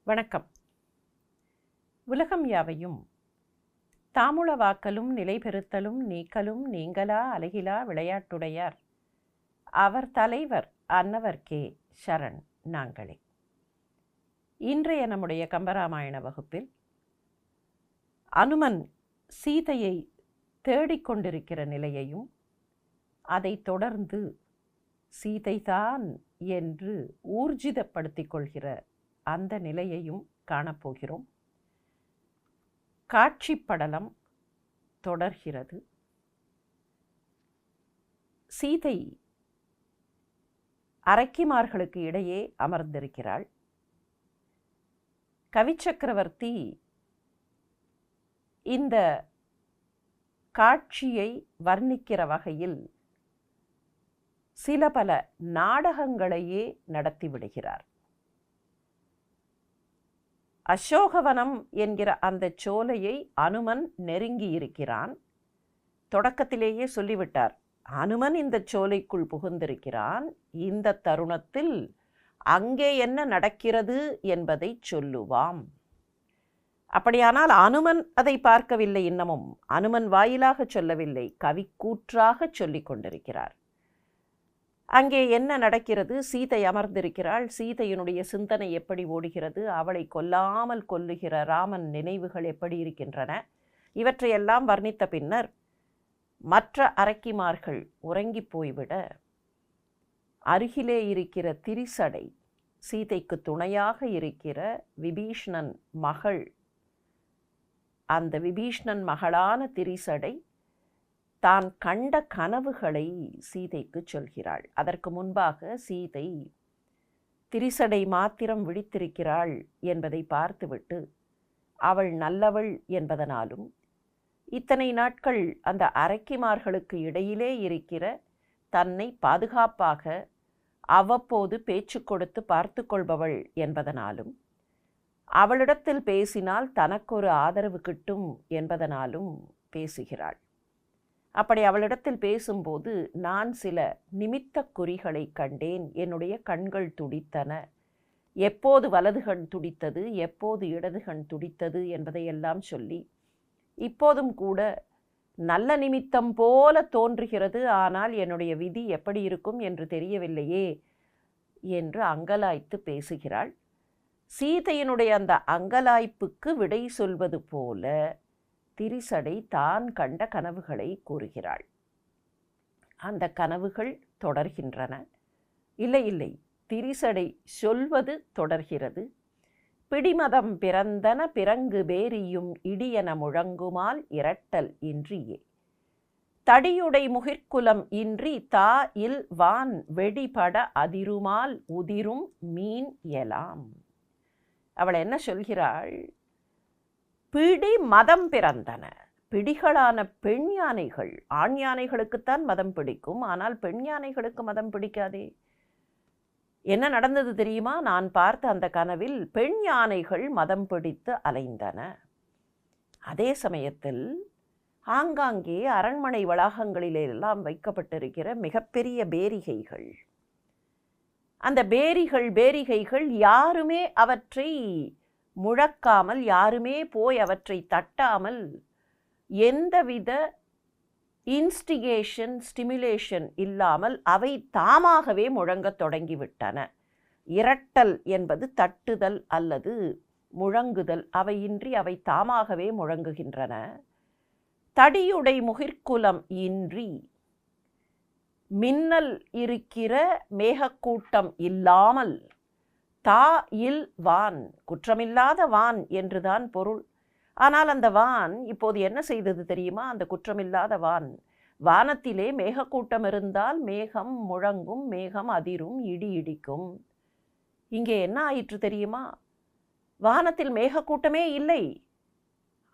வணக்கம். உலகம் யாவையும் தாமுளவாக்கலும் நிலைபெறுத்தலும் நீக்கலும் நீங்களா அழகிலா விளையாட்டுடையார் அவர் தலைவர் அன்னவர்க்கே சரண் நாங்களே. இன்றைய நம்முடைய கம்பராமாயண வகுப்பில் அனுமன் சீதையை தேடிக்கொண்டிருக்கிற நிலையையும் அதைத் தொடர்ந்து சீதைதான் என்று ஊர்ஜிதப்படுத்திக் கொள்கிற அந்த நிலையையும் காணப்போகிறோம். காட்சிப்படலம் தொடர்கிறது. சீதை அரக்கிமார்களுக்கு இடையே அமர்ந்திருக்கிறாள். கவிச்சக்கரவர்த்தி இந்த காட்சியை வர்ணிக்கிற வகையில் சில பல நாடகங்களையே நடத்திவிடுகிறார். அசோகவனம் என்கிற அந்த சோலையை அனுமன் நெருங்கியிருக்கிறான். தொடக்கத்திலேயே சொல்லிவிட்டார், அனுமன் இந்த சோலைக்குள் புகுந்திருக்கிறான். இந்த தருணத்தில் அங்கே என்ன நடக்கிறது என்பதை சொல்லுவாம். அப்படியானால் அனுமன் அதை பார்க்கவில்லை, இன்னமும் அனுமன் வாயிலாக சொல்லவில்லை, கவிக்கூற்றாக சொல்லிக் கொண்டிருக்கிறார். அங்கே என்ன நடக்கிறது? சீதை அமர்ந்திருக்கிறாள். சீதையினுடைய சிந்தனை எப்படி ஓடுகிறது? அவளை கொல்லாமல் கொல்லுகிற ராமன் நினைவுகள் எப்படி இருக்கின்றன? இவற்றையெல்லாம் வர்ணித்த பின்னர் மற்ற அரக்கிமார்கள் உறங்கி போய்விட அருகிலே இருக்கிற திரிசடை, சீதைக்கு துணையாக இருக்கிற விபீஷ்ணன் மகள், அந்த விபீஷ்ணன் மகளான திரிசடை தான் கண்ட கனவுகளை சீதைக்கு சொல்கிறாள். அதற்கு முன்பாக சீதை திரிசடை மாத்திரம் விழித்திருக்கிறாள் என்பதை பார்த்துவிட்டு அவள் நல்லவள் என்பதனாலும் இத்தனை நாட்கள் அந்த அரக்கிமார்களுக்கு இடையிலே இருக்கிற தன்னை பாதுகாப்பாக அவ்வப்போது பேச்சு கொடுத்து பார்த்து கொள்பவள் என்பதனாலும் அவளிடத்தில் பேசினால் தனக்கொரு ஆதரவு கிட்டும் என்பதனாலும் பேசுகிறாள். அப்படி அவளிடத்தில் பேசும்போது நான் சில நிமித்த குறிகளை கண்டேன். என்னுடைய கண்கள் துடித்தன. எப்போது வலது கண் துடித்தது, எப்போது இடது கண் துடித்தது என்பதையெல்லாம் சொல்லி, இப்போதும் கூட நல்ல நிமித்தம் போல தோன்றுகிறது, ஆனால் என்னுடைய விதி எப்படி இருக்கும் என்று தெரியவில்லையே என்று அங்கலாய்த்து பேசுகிறாள். சீதையினுடைய அந்த அங்கலாய்ப்புக்கு விடை சொல்வது போல திரிசடை தான் கண்ட கனவுகளை கூறுகிறாள். அந்த கனவுகள் தொடர்கின்றன. இல்லை, திரிசடை சொல்வது தொடர்கிறது. பிடிமதம் பிறந்தன பிறங்கு பேரியும் இடியன முழங்குமால் இரட்டல் இன்றியே, தடியுடை முகிற்குலம் இன்றி தா இல் வான் வெடிபட அதிருமால் உதிரும் மீன் எலாம். அவள் என்ன சொல்கிறாள்? பிடி மதம் பிறந்தன. பிடிகளான பெண் யானைகள், ஆண் யானைகளுக்குத்தான் மதம் பிடிக்கும், ஆனால் பெண் யானைகளுக்கு மதம் பிடிக்காதே. என்ன நடந்தது தெரியுமா? நான் பார்த்த அந்த கனவில் பெண் யானைகள் மதம் பிடித்து அலைந்தன. அதே சமயத்தில் ஆங்காங்கே அரண்மனை வளாகங்களிலெல்லாம் வைக்கப்பட்டிருக்கிற மிகப்பெரிய பேரிகைகள், அந்த பேரிகைகள் யாருமே அவற்றை முழக்காமல், யாருமே போய் அவற்றை தட்டாமல், எந்தவித இன்ஸ்டிகேஷன் ஸ்டிமுலேஷன் இல்லாமல் அவை தாமாகவே முழங்கத் தொடங்கிவிட்டன. இரட்டல் என்பது தட்டுதல் அல்லது முழங்குதல், அவையின்றி அவை தாமாகவே முழங்குகின்றன. தடியுடை முகிற்குலம் இன்றி, மின்னல் இருக்கிற மேகக்கூட்டம் இல்லாமல், தா இல் வான், குற்றமில்லாத வான் என்றுதான் பொருள். ஆனால் அந்த வான் இப்போது என்ன செய்தது தெரியுமா? அந்த குற்றமில்லாத வான், வானத்திலே மேகக்கூட்டம் இருந்தால் மேகம் முழங்கும், மேகம் அதிரும், இடி இடிக்கும். இங்கே என்ன ஆயிற்று தெரியுமா? வானத்தில் மேகக்கூட்டமே இல்லை,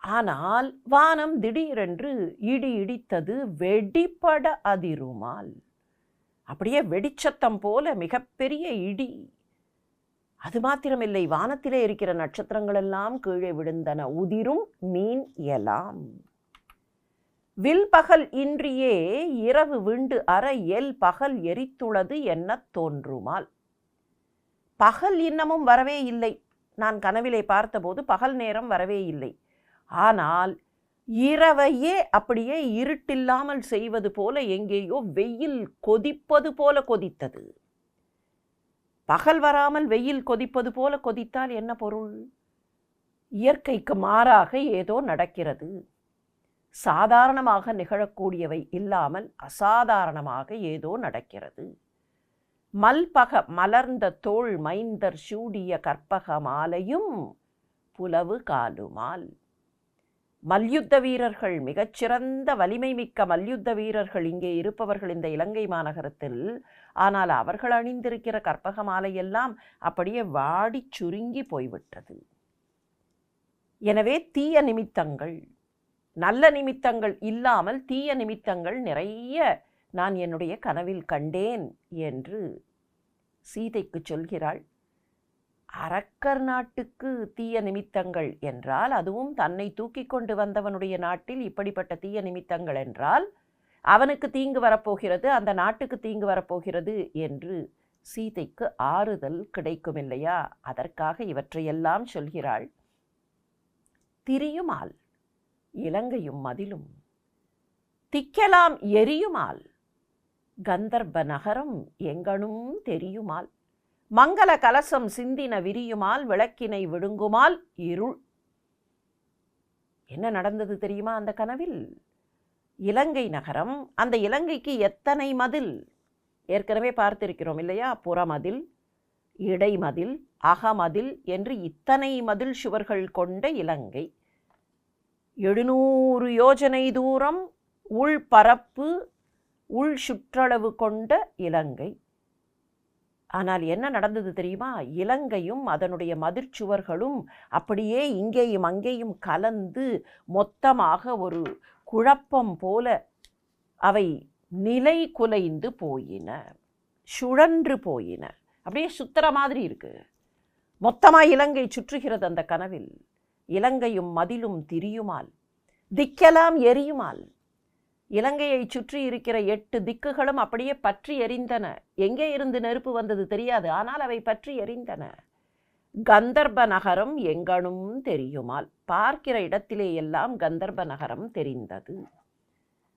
ஆனால் வானம் திடீரென்று இடி இடித்தது, வெடிபட அதிருமால். அப்படியே வெடிச்சத்தம் போல மிகப்பெரிய இடி. அது மாத்திரமில்லை, வானத்திலே இருக்கிற நட்சத்திரங்கள் எல்லாம் கீழே விழுந்தன. உதிரும் மீன் எலாம். வில் பகல் இன்றியே இரவு விண்டு அற எல் பகல் எரித்துளது என்ன தோன்றுமால். பகல் இன்னமும் வரவே இல்லை. நான் கனவிலே பார்த்தபோது பகல் நேரம் வரவே இல்லை. ஆனால் இரவையே அப்படியே இருட்டில்லாமல் செய்வது போல எங்கேயோ வெயில் கொதிப்பது போல கொதித்தது. பகல் வராமல் வெயில் கொதிப்பது போல கொதித்தால் என்ன பொருள்? இயற்கைக்கு மாறாக ஏதோ நடக்கிறது. சாதாரணமாக நிகழக்கூடியவை இல்லாமல் அசாதாரணமாக ஏதோ நடக்கிறது. மல்பக மலர்ந்த தோள் மைந்தர் சூடிய கற்பக மாலையும் புலவு காலுமால். மல்யுத்த வீரர்கள், மிகச்சிறந்த வலிமை மிக்க மல்யுத்த வீரர்கள் இங்கே இருப்பவர்கள் இந்த இலங்கை மாநகரத்தில். ஆனால் அவர்கள் அணிந்திருக்கிற கற்பக மாலையெல்லாம் அப்படியே வாடி சுருங்கி போய்விட்டது. எனவே தீய நிமித்தங்கள், நல்ல நிமித்தங்கள் இல்லாமல் தீய நிமித்தங்கள் நிறைய நான் என்னுடைய கனவில் கண்டேன் என்று சீதைக்கு சொல்கிறாள். அரக்கர் நாட்டுக்கு தீய நிமித்தங்கள் என்றால், அதுவும் தன்னை தூக்கி கொண்டு வந்தவனுடைய நாட்டில் இப்படிப்பட்ட தீய நிமித்தங்கள் என்றால் அவனுக்கு தீங்கு வரப்போகிறது, அந்த நாட்டுக்கு தீங்கு வரப்போகிறது என்று சீதைக்கு ஆறுதல் கிடைக்கும் இல்லையா? அதற்காக இவற்றையெல்லாம் சொல்கிறாள். திரியுமால் இலங்கையும் மதிலும் திக்கலாம் எரியுமால் கந்தர்ப்ப நகரம் எங்கனும் தெரியுமால் மங்கள கலசம் சிந்தின விரியுமால் விளக்கினை விடுங்குமால் இருள். என்ன நடந்தது தெரியுமா அந்த கனவில்? இலங்கை நகரம், அந்த இலங்கைக்கு எத்தனை மதில் ஏற்கனவே பார்த்திருக்கிறோம் இல்லையா? புறமதில், இடைமதில், அகமதில் என்று இத்தனை மதில் சுவர்கள் கொண்ட இலங்கை. 700 யோஜனை தூரம் உள்பரப்பு உள் சுற்றளவு கொண்ட இலங்கை. ஆனால் என்ன நடந்தது தெரியுமா? இலங்கையும் அதனுடைய மதிர்ச்சுவர்களும் அப்படியே இங்கேயும் அங்கேயும் கலந்து மொத்தமாக ஒரு குழப்பம் போல அவை நிலை குலைந்து போயின, சுழன்று போயின. அப்படியே சுத்துற மாதிரி இருக்கு. மொத்தமாக இலங்கை சுற்றுகிறது அந்த கனவில். இலங்கையும் மதிலும் திரியுமால் திக்கெல்லாம் எரியுமால். இலங்கையை சுற்றி இருக்கிற 8 திக்குகளும் அப்படியே பற்றி எரிந்தன. எங்கே இருந்து நெருப்பு வந்தது தெரியாது, ஆனால் அவை பற்றி எரிந்தன. கந்தர்ப்ப நகரம் எங்கனும் தெரியுமால். பார்க்கிற இடத்திலே எல்லாம் கந்தர்ப்ப நகரம் தெரிந்தது.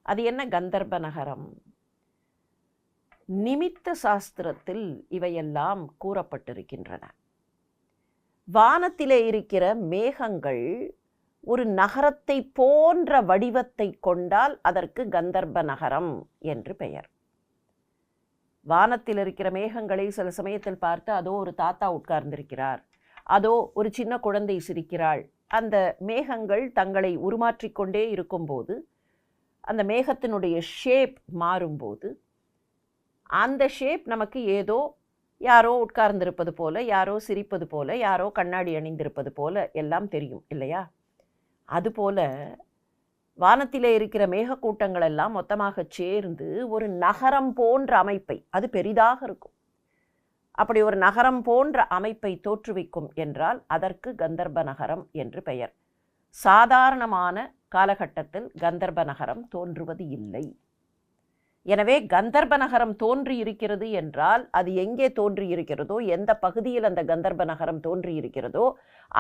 அது என்ன கந்தர்ப்ப நகரம்? நிமித்த சாஸ்திரத்தில் இவையெல்லாம் கூறப்பட்டிருக்கின்றன. வானத்திலே இருக்கிற மேகங்கள் ஒரு நகரத்தை போன்ற வடிவத்தை கொண்டால் அதற்கு கந்தர்ப்ப நகரம் என்று பெயர். வானத்தில் இருக்கிற மேகங்களை சில சமயத்தில் பார்த்து அதோ ஒரு தாத்தா உட்கார்ந்திருக்கிறார், அதோ ஒரு சின்ன குழந்தை சிரிக்கிறாள். அந்த மேகங்கள் தங்களை உருமாற்றிக்கொண்டே இருக்கும்போது, அந்த மேகத்தினுடைய ஷேப் மாறும்போது, அந்த ஷேப் நமக்கு ஏதோ யாரோ உட்கார்ந்திருப்பது போல, யாரோ சிரிப்பது போல, யாரோ கண்ணாடி அணிந்திருப்பது போல எல்லாம் தெரியும் இல்லையா? அதுபோல வானத்திலே இருக்கிற மேகக்கூட்டங்கள் எல்லாம் மொத்தமாக சேர்ந்து ஒரு நகரம் போன்ற அமைப்பை, அது பெரிதாக இருக்கும், அப்படி ஒரு நகரம் போன்ற அமைப்பை தோற்றுவிக்கும் என்றால் அதற்கு கந்தர்ப்ப நகரம் என்று பெயர். சாதாரணமான காலகட்டத்தில் கந்தர்ப்ப நகரம் தோன்றுவது இல்லை. எனவே கந்தர்ப்ப நகரம் தோன்றி இருக்கிறது என்றால் அது எங்கே தோன்றி இருக்கிறதோ, எந்த பகுதியில் அந்த கந்தர்ப்ப நகரம் தோன்றி இருக்கிறதோ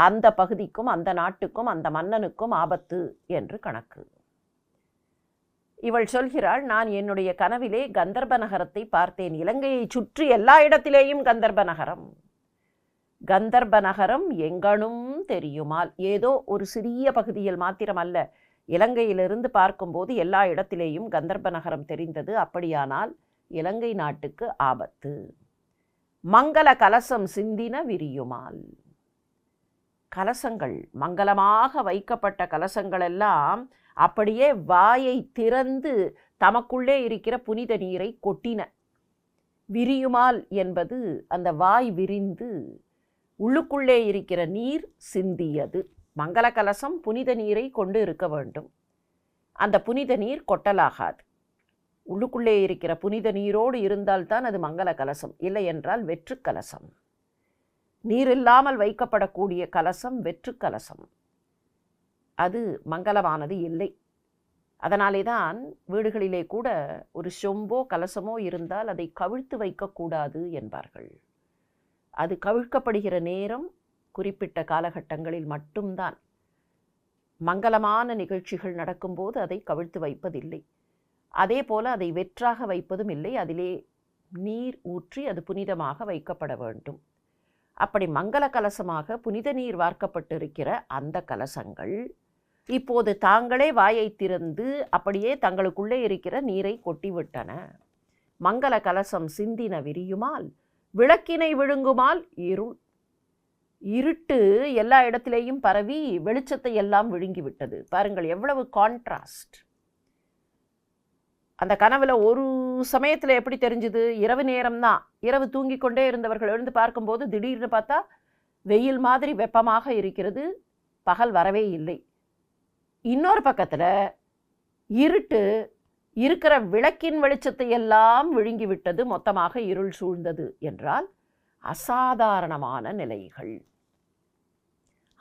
அந்த பகுதிக்கும் அந்த நாட்டுக்கும் அந்த மன்னனுக்கும் ஆபத்து என்று கணக்கு. இவள் சொல்கிறாள், நான் என்னுடைய கனவிலே கந்தர்ப்ப நகரத்தை பார்த்தேன். இலங்கையை சுற்றி எல்லா இடத்திலேயும் கந்தர்ப்ப நகரம். கந்தர்ப்ப நகரம் எங்கனும் தெரியுமால். ஏதோ ஒரு சிறிய பகுதியில் மாத்திரம் அல்ல, இலங்கையிலிருந்து பார்க்கும்போது எல்லா இடத்திலேயும் கந்தர்ப்ப நகரம் தெரிந்தது. அப்படியானால் இலங்கை நாட்டுக்கு ஆபத்து. மங்கள கலசம் சிந்தின விரியுமால். கலசங்கள், மங்களமாக வைக்கப்பட்ட கலசங்கள் எல்லாம் அப்படியே வாயை திறந்து தமக்குள்ளே இருக்கிற புனித நீரை கொட்டின. விரியுமால் என்பது அந்த வாய் விரிந்து உள்ளுக்குள்ளே இருக்கிற நீர் சிந்தியது. மங்கள கலசம் புனித நீரை கொண்டு இருக்க வேண்டும். அந்த புனித நீர் கொட்டலாகாது. உள்ளுக்குள்ளே இருக்கிற புனித நீரோடு இருந்தால்தான் அது மங்கள கலசம், இல்லை என்றால் வெற்று கலசம். நீர் இல்லாமல் வைக்கப்படக்கூடிய கலசம் வெற்று கலசம், அது மங்களமானது இல்லை. அதனாலே தான் வீடுகளிலே கூட ஒரு சொம்போ கலசமோ இருந்தால் அதை கவிழ்த்து வைக்கக்கூடாது என்பார்கள். அது கவிழ்க்கப்படுகிற நேரம் குறிப்பிட்ட காலகட்டங்களில் மட்டும்தான். மங்களமான நிகழ்ச்சிகள் நடக்கும்போது அதை கவிழ்த்து வைப்பதில்லை. அதே போல அதை வெற்றாக வைப்பதும் இல்லை. அதிலே நீர் ஊற்றி அது புனிதமாக வைக்கப்பட வேண்டும். அப்படி மங்கள கலசமாக புனித நீர் வார்க்கப்பட்டிருக்கிற அந்த கலசங்கள் இப்போது தாங்களே வாயை திறந்து அப்படியே தங்களுக்குள்ளே இருக்கிற நீரை கொட்டிவிட்டன. மங்கள கலசம் சிந்தின விரியுமால், விளக்கினை விழுங்குமால் இருள். இருட்டு எல்லா இடத்திலேயும் பரவி வெளிச்சத்தை எல்லாம் விழுங்கிவிட்டது. பாருங்கள் எவ்வளவு கான்ட்ராஸ்ட். அந்த கனவுல ஒரு சமயத்தில் எப்படி தெரிஞ்சுது? இரவு நேரம்தான். இரவு தூங்கி கொண்டே இருந்தவர்கள் எழுந்து பார்க்கும்போது திடீர்னு பார்த்தா வெயில் மாதிரி வெப்பமாக இருக்கிறது. பகல் வரவே இல்லை. இன்னொரு பக்கத்தில் இருட்டு இருக்கிற விளக்கின் வெளிச்சத்தை எல்லாம் விழுங்கிவிட்டது. மொத்தமாக இருள் சூழ்ந்தது என்றால் அசாதாரணமான நிலைகள்,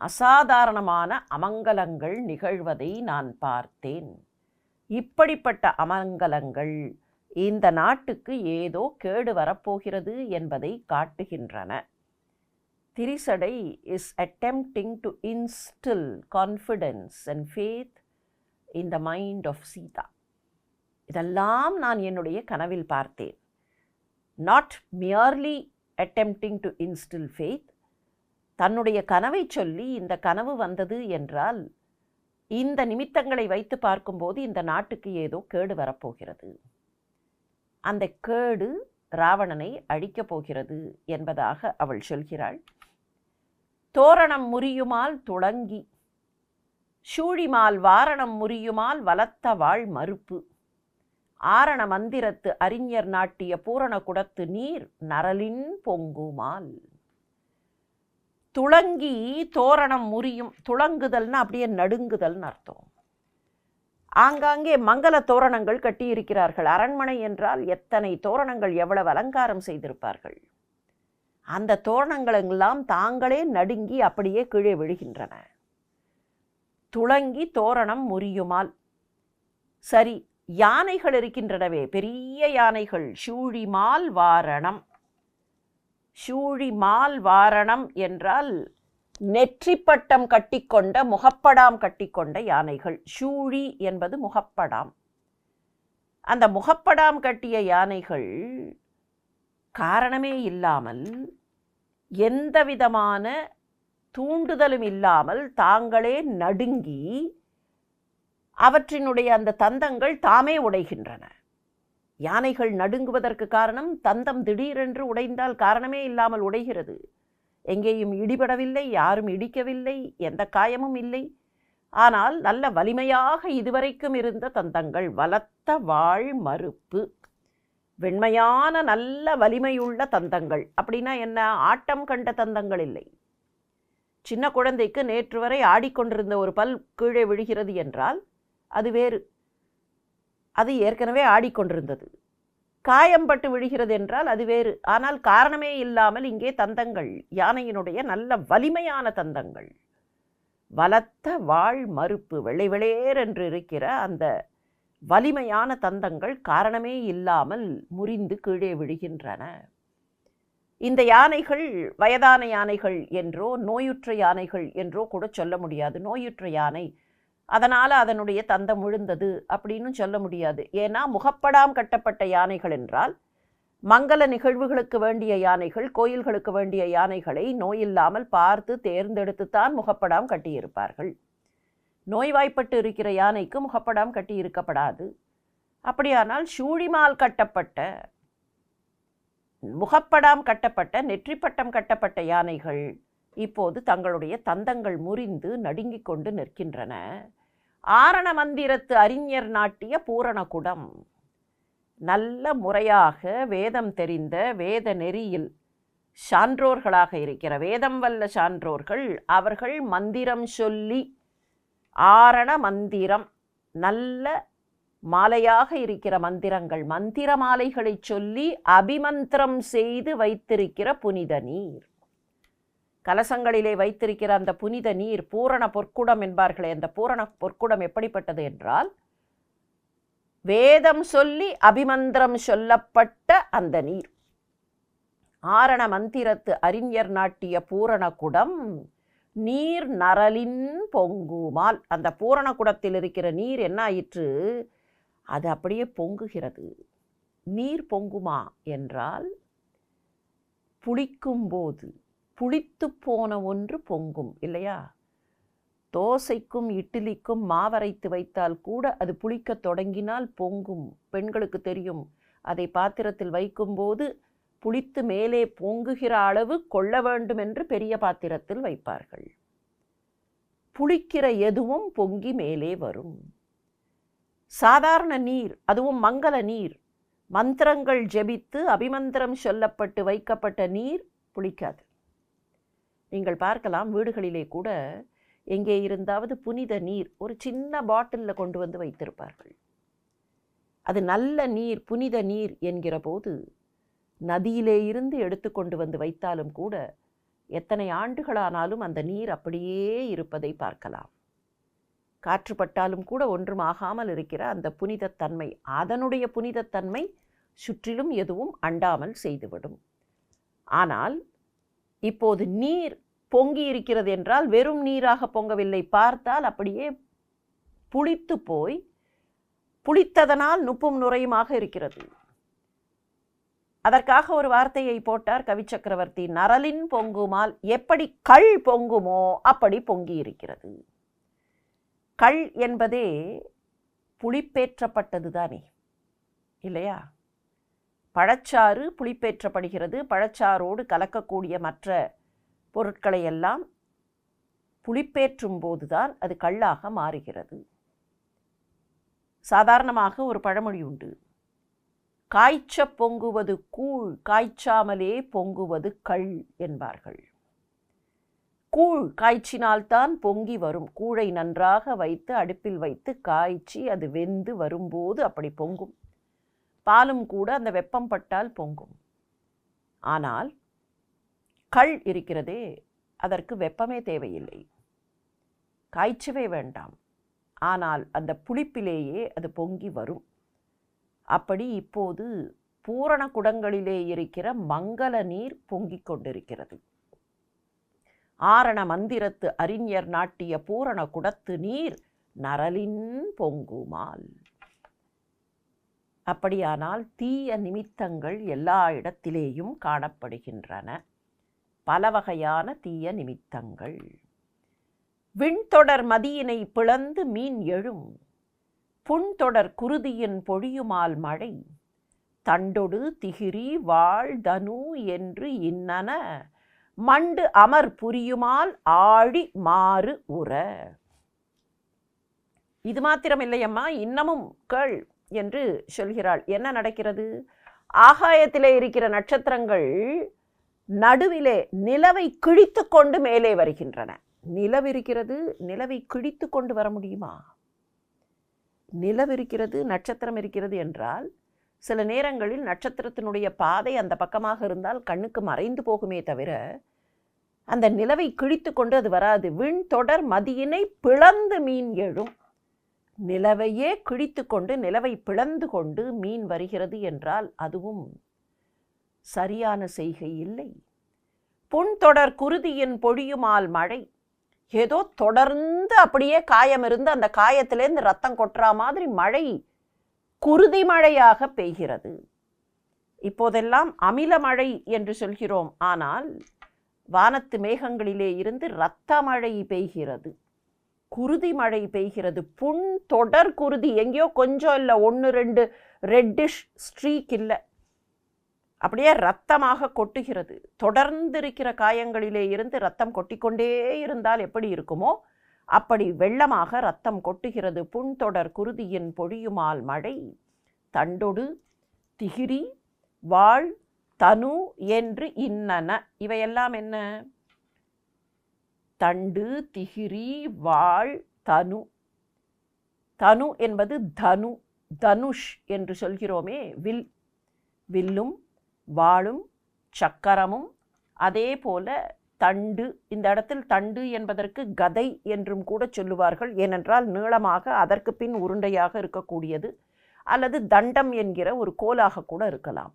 அசாதாரணமான அமங்கலங்கள் நிகழ்வதை நான் பார்த்தேன். இப்படிப்பட்ட அமங்கலங்கள் இந்த நாட்டுக்கு ஏதோ கேடு வரப்போகிறது என்பதை காட்டுகின்றன. Trijata is attempting to instill confidence and faith in the mind of Sita. இதெல்லாம் நான் என்னுடைய கனவில் பார்த்தேன். Not merely attempting to instill faith. தன்னுடைய கனவை சொல்லி இந்த கனவு வந்தது என்றால் இந்த நிமித்தங்களை வைத்து பார்க்கும்போது இந்த நாட்டுக்கு ஏதோ கேடு வரப்போகிறது. அந்த கேடு ராவணனை அழிக்கப் போகிறது என்பதாக அவள் சொல்கிறாள். தோரணம் முறியுமால் துளங்கி, சூழிமால் வாரணம் முறியுமால் வலத்த வாழ் மறுப்பு, ஆரண மந்திரத்து அறிஞர் நாட்டிய பூரண குடத்து நீர் நரலின் பொங்குமால். துளங்கி தோரணம் முறியும். துளங்குதல்னா அப்படியே நடுங்குதல்னு அர்த்தம். ஆங்காங்கே மங்கள தோரணங்கள் கட்டியிருக்கிறார்கள். அரண்மனை என்றால் எத்தனை தோரணங்கள், எவ்வளவு அலங்காரம் செய்திருப்பார்கள். அந்த தோரணங்கள் எல்லாம் தாங்களே நடுங்கி அப்படியே கீழே விழுகின்றன. துளங்கி தோரணம் முறியுமால். சரி, யானைகள் இருக்கின்றனவே, பெரிய யானைகள். சூழிமால் வாரணம். சூழிமால் வாரணம் என்றால் நெற்றிப்பட்டம் கட்டிக்கொண்ட, முகப்படாம் கட்டிக்கொண்ட யானைகள். சூழி என்பது முகப்படாம். அந்த முகப்படாம் கட்டிய யானைகள் காரணமே இல்லாமல், எந்த விதமான தூண்டுதலும் இல்லாமல் தாங்களே நடுங்கி அவற்றினுடைய அந்த தந்தங்கள் தாமே உடைகின்றன. யானைகள் நடுங்குவதற்கு காரணம், தந்தம் திடீரென்று உடைந்தால் காரணமே இல்லாமல் உடைகிறது. எங்கேயும் இடிபடவில்லை, யாரும் இடிக்கவில்லை, எந்த காயமும் இல்லை. ஆனால் நல்ல வலிமையாக இதுவரைக்கும் இருந்த தந்தங்கள். வலத்த வாழ் மறுப்பு. வெண்மையான நல்ல வலிமையுள்ள தந்தங்கள். அப்படின்னா என்ன? ஆட்டம் கண்ட தந்தங்கள் இல்லை. சின்ன குழந்தைக்கு நேற்று வரை ஆடிக்கொண்டிருந்த ஒரு பல் கீழே விழுகிறது என்றால் அது வேறு. அது ஏற்கனவே ஆடிக்கொண்டிருந்தது. காயம்பட்டு விழுகிறது என்றால் அது வேறு. ஆனால் காரணமே இல்லாமல் இங்கே தந்தங்கள், யானையினுடைய நல்ல வலிமையான தந்தங்கள். வலத்த வாழ் மறுப்பு. வெள்ளை வெளேர் என்று இருக்கிற அந்த வலிமையான தந்தங்கள் காரணமே இல்லாமல் முறிந்து கீழே விழுகின்றன. இந்த யானைகள் வயதான யானைகள் என்றோ நோயுற்ற யானைகள் என்றோ கூட சொல்ல முடியாது. நோயுற்ற யானை, அதனால் அதனுடைய தந்தம் விழுந்தது அப்படின்னு சொல்ல முடியாது. ஏன்னா முகப்படாம் கட்டப்பட்ட யானைகள் என்றால் மங்கள நிகழ்வுகளுக்கு வேண்டிய யானைகள், கோயில்களுக்கு வேண்டிய யானைகளை நோயில்லாமல் பார்த்து தேர்ந்தெடுத்துத்தான் முகப்படாம் கட்டியிருப்பார்கள். நோய்வாய்ப்பட்டு இருக்கிற யானைக்கு முகப்படாம் கட்டி இருக்கப்படாது. அப்படியானால் சூழிமால் கட்டப்பட்ட, முகப்படாம் கட்டப்பட்ட, நெற்றிப்பட்டம் கட்டப்பட்ட யானைகள் இப்போது தங்களுடைய தந்தங்கள் முறிந்து நடுங்கிக் கொண்டு நிற்கின்றன. ஆரண மந்திரத்து அறிஞர் நாட்டிய பூரணகுடம். நல்ல முறையாக வேதம் தெரிந்த, வேத நெறியில் சான்றோர்களாக இருக்கிற, வேதம் வல்ல சான்றோர்கள், அவர்கள் மந்திரம் சொல்லி, ஆரண மந்திரம், நல்ல மாலையாக இருக்கிற மந்திரங்கள், மந்திர மாலைகளை சொல்லி அபிமந்திரம் செய்து வைத்திருக்கிற புனித நீர். கலசங்களிலே வைத்திருக்கிற அந்த புனித நீர், பூரண பொற்குடம் என்பார்களே, அந்த பூரண பொற்குடம் எப்படிப்பட்டது என்றால் வேதம் சொல்லி அபிமந்திரம் சொல்லப்பட்ட அந்த நீர். ஆரண மந்திரத்து அறிஞர் நாட்டிய பூரண குடம் நீர் நரலின் பொங்குமால். அந்த பூரண குடத்தில் இருக்கிற நீர் என்ன ஆயிற்று? அது அப்படியே பொங்குகிறது. நீர் பொங்குமா என்றால் புளிக்கும்போது புளித்து போன ஒன்று பொங்கும் இல்லையா? தோசைக்கும் இட்லிக்கும் மாவரைத்து வைத்தால் கூட அது புளிக்க தொடங்கினால் பொங்கும். பெண்களுக்கு தெரியும். அதை பாத்திரத்தில் வைக்கும்போது புளித்து மேலே பொங்குகிற அளவு கொள்ள வேண்டும் என்று பெரிய பாத்திரத்தில் வைப்பார்கள். புளிக்கிற எதுவும் பொங்கி மேலே வரும். சாதாரண நீர், அதுவும் மங்கள நீர், மந்திரங்கள் ஜெபித்து அபிமந்திரம் சொல்லப்பட்டு வைக்கப்பட்ட நீர் புளிக்காது. நீங்கள் பார்க்கலாம், வீடுகளிலே கூட எங்கே இருந்தாவது புனித நீர் ஒரு சின்ன பாட்டிலில் கொண்டு வந்து வைத்திருப்பார்கள். அது நல்ல நீர், புனித நீர் என்கிற போது நதியிலே இருந்து எடுத்து கொண்டு வந்து வைத்தாலும் கூட எத்தனை ஆண்டுகளானாலும் அந்த நீர் அப்படியே இருப்பதை பார்க்கலாம். காற்றுப்பட்டாலும் கூட ஒன்றும் ஆகாமல் இருக்கிற அந்த புனிதத்தன்மை, அதனுடைய புனிதத்தன்மை சுற்றிலும் எதுவும் அண்டாமல் செய்துவிடும். ஆனால் இப்போது நீர் பொங்கி இருக்கிறது என்றால் வெறும் நீராக பொங்கவில்லை. பார்த்தால் அப்படியே புளித்து போய் புளித்ததனால் நுப்பும் நுரையுமாக இருக்கிறது. அதற்காக ஒரு வார்த்தையை போட்டார் கவிச்சக்கரவர்த்தி, நரலின் பொங்குமால். எப்படி கள் பொங்குமோ அப்படி பொங்கி இருக்கிறது. கள் என்பதே புளிப்பேற்றப்பட்டது தானே இல்லையா? பழச்சாறு புளிப்பேற்றப்படுகிறது. பழச்சாரோடு கலக்கக்கூடிய மற்ற பொருட்களை எல்லாம் புளிப்பேற்றும் போதுதான் அது கல்லாக மாறுகிறது. சாதாரணமாக ஒரு பழமொழி உண்டு, காய்ச்ச பொங்குவது கூழ், காய்ச்சாமலே பொங்குவது கள் என்பார்கள். கூழ் காய்ச்சினால்தான் பொங்கி வரும். கூழை நன்றாக வைத்து அடுப்பில் வைத்து காய்ச்சி அது வெந்து வரும்போது அப்படி பொங்கும். பாலும் கூட அந்த வெப்பம் பட்டால் பொங்கும். ஆனால் கள் இருக்கிறதே, அதற்கு வெப்பமே தேவையில்லை, காய்ச்சவே வேண்டாம். ஆனால் அந்த புளிப்பிலேயே அது பொங்கி வரும். அப்படி இப்போது பூரண குடங்களிலே இருக்கிற மங்கள நீர் பொங்கிக் கொண்டிருக்கிறது. ஆரண மந்திரத்து அறிஞர் நாட்டிய பூரண குடத்து நீர் நரலின் பொங்குமால். அப்படியானால் தீய நிமித்தங்கள் எல்லா இடத்திலேயும் காணப்படுகின்றன. பல வகையான தீய நிமித்தங்கள். விண்தொடர் மதியினை பிளந்து மீன் எழும், புண்தொடர் குருதியின் பொழியுமால் மழை, தண்டொடு திகிரி வாழ் தனு என்று இன்னன, மண்டு அமர் புரியுமால் ஆழி மாறு உற. இது மாத்திரமில்லையம்மா, இன்னமும் கேள் என்று சொல்கிறாள். என்ன நடக்கிறது? ஆகாயத்திலே இருக்கிற நட்சத்திரங்கள் நடுவிலே நிலவை கிழித்து கொண்டு மேலே வருகின்றன. நிலவு இருக்கிறது, நிலவை கிழித்து கொண்டு வர முடியுமா? நிலவு இருக்கிறது, நட்சத்திரம் இருக்கிறது என்றால் சில நேரங்களில் நட்சத்திரத்தினுடைய பாதை அந்த பக்கமாக இருந்தால் கண்ணுக்கு மறைந்து போகுமே தவிர அந்த நிலவை கிழித்து கொண்டு அது வராது. விண்தொடர் மதியினை பிளந்து மீன் எழும். நிலவையே கிழித்து கொண்டு, நிலவை பிளந்து கொண்டு மீன் வருகிறது என்றால் அதுவும் சரியான செய்கை இல்லை. புண்தொடர் குருதியின் பொழியுமால் மழை, ஏதோ தொடர்ந்து அப்படியே காயம் இருந்து அந்த காயத்திலேருந்து ரத்தம் கொட்டுற மாதிரி மழை குருதி மழையாக பெய்கிறது. இப்போதெல்லாம் அமில மழை என்று சொல்கிறோம். ஆனால் வானத்து மேகங்களிலே இருந்து இரத்த மழை பெய்கிறது, குருதி மழை பெய்கிறது. புண் தொடர் குருதி, எங்கேயோ கொஞ்சம் இல்லை, 1-2 ரெட்டிஷ் ஸ்ட்ரீக் இல்லை, அப்படியே இரத்தமாக கொட்டுகிறது. தொடர்ந்து இருக்கிற காயங்களிலே இருந்து இரத்தம் கொட்டிக்கொண்டே இருந்தால் எப்படி இருக்குமோ அப்படி வெள்ளமாக இரத்தம் கொட்டுகிறது. புண்தொடர் குருதியின் பொழியுமால் மழை, தண்டொடு திகிரி வாழ் தனு என்று இன்னன. இவையெல்லாம் என்ன? தண்டு, திகிரி, வாழ், தனு. தனு என்பது தனு, தனுஷ் என்று சொல்கிறோமே, வில். வில்லும் வாளும் சக்கரமும். அதே போல தண்டு, இந்த இடத்தில் தண்டு என்பதற்கு கதை என்றும் கூட சொல்லுவார்கள். ஏனென்றால் நீளமாக அதற்கு பின் உருண்டையாக இருக்கக்கூடியது, அல்லது தண்டம் என்கிற ஒரு கோலாக கூட இருக்கலாம்.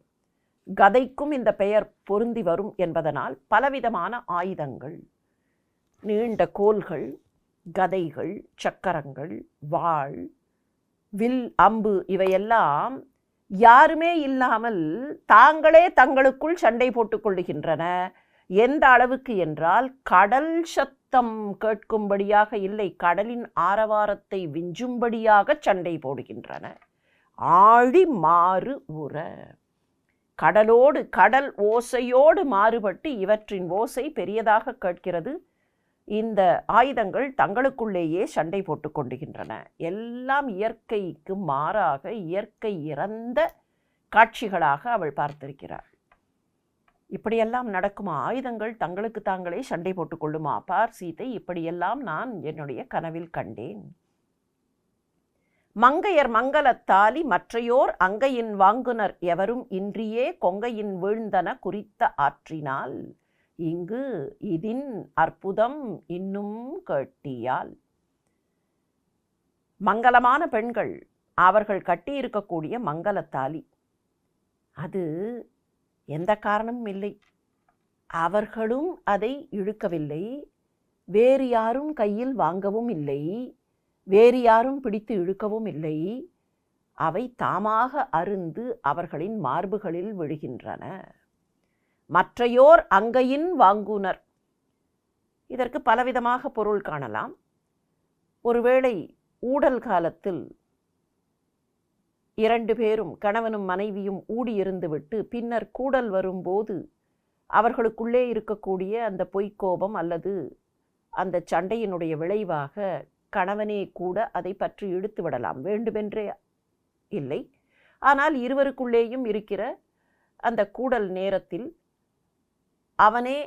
கதைக்கும் இந்த பெயர் பொருந்தி வரும் என்பதனால் பலவிதமான ஆயுதங்கள், நீண்ட கோல்கள், கதைகள், சக்கரங்கள், வாள், வில், அம்பு இவையெல்லாம் யாருமே இல்லாமல் தாங்களே தங்களுக்குள் சண்டை போட்டுக் கொள்ளுகின்றன. எந்த அளவுக்கு என்றால் கடல் சத்தம் கேட்கும்படியாக இல்லை, கடலின் ஆரவாரத்தை விஞ்சும்படியாக சண்டை போடுகின்றன. ஆழி மாறு உற, கடலோடு கடல் ஓசையோடு மாறுபட்டு இவற்றின் ஓசை பெரியதாக கேட்கிறது. இந்த ஆயுதங்கள் தங்களுக்குள்ளேயே சண்டை போட்டு கொண்டுகின்றன. எல்லாம் இயற்கைக்கு மாறாக, இயற்கை இறந்த காட்சிகளாக அவள் பார்த்திருக்கிறாள். இப்படியெல்லாம் நடக்குமா? ஆயுதங்கள் தங்களுக்கு தாங்களே சண்டை போட்டுக் கொள்ளுமா? பார் சீதை, இப்படியெல்லாம் நான் என்னுடைய கனவில் கண்டேன். மங்கையர் மங்கலத்தாலி மற்றையோர் அங்கையின் வாங்குனர் எவரும் இன்றியே கொங்கையின் வீழ்ந்தன குறித்த ஆற்றினால் இங்கு இதின் அற்புதம் இன்னும் கேட்டியால். மங்களமான பெண்கள் அவர்கள் கட்டியிருக்கக்கூடிய மங்களத்தாலி, அது எந்த காரணமும் இல்லை, அவர்களும் அதை இழுக்கவில்லை, வேறு யாரும் கையில் வாங்கவும் இல்லை, வேறு யாரும் பிடித்து இழுக்கவும் இல்லை. அவை தாமாக அருந்து அவர்களின் மார்புகளில் விழுகின்றன. மற்றையோர் அங்கையின் வாங்குனர், இதற்கு பலவிதமாக பொருள் காணலாம். ஒருவேளை ஊடல் காலத்தில் 2 பேரும் கணவனும் மனைவியும் ஊடியிருந்துவிட்டு பின்னர் கூடல் வரும்போது அவர்களுக்குள்ளே இருக்கக்கூடிய அந்த பொய்க்கோபம் அல்லது அந்த சண்டையினுடைய விளைவாக கணவனே கூட அதை பற்றி இழுத்து விடலாம், வேண்டுமென்றே இல்லை. ஆனால் இருவருக்குள்ளேயும் இருக்கிற அந்த கூடல் நேரத்தில் அவனே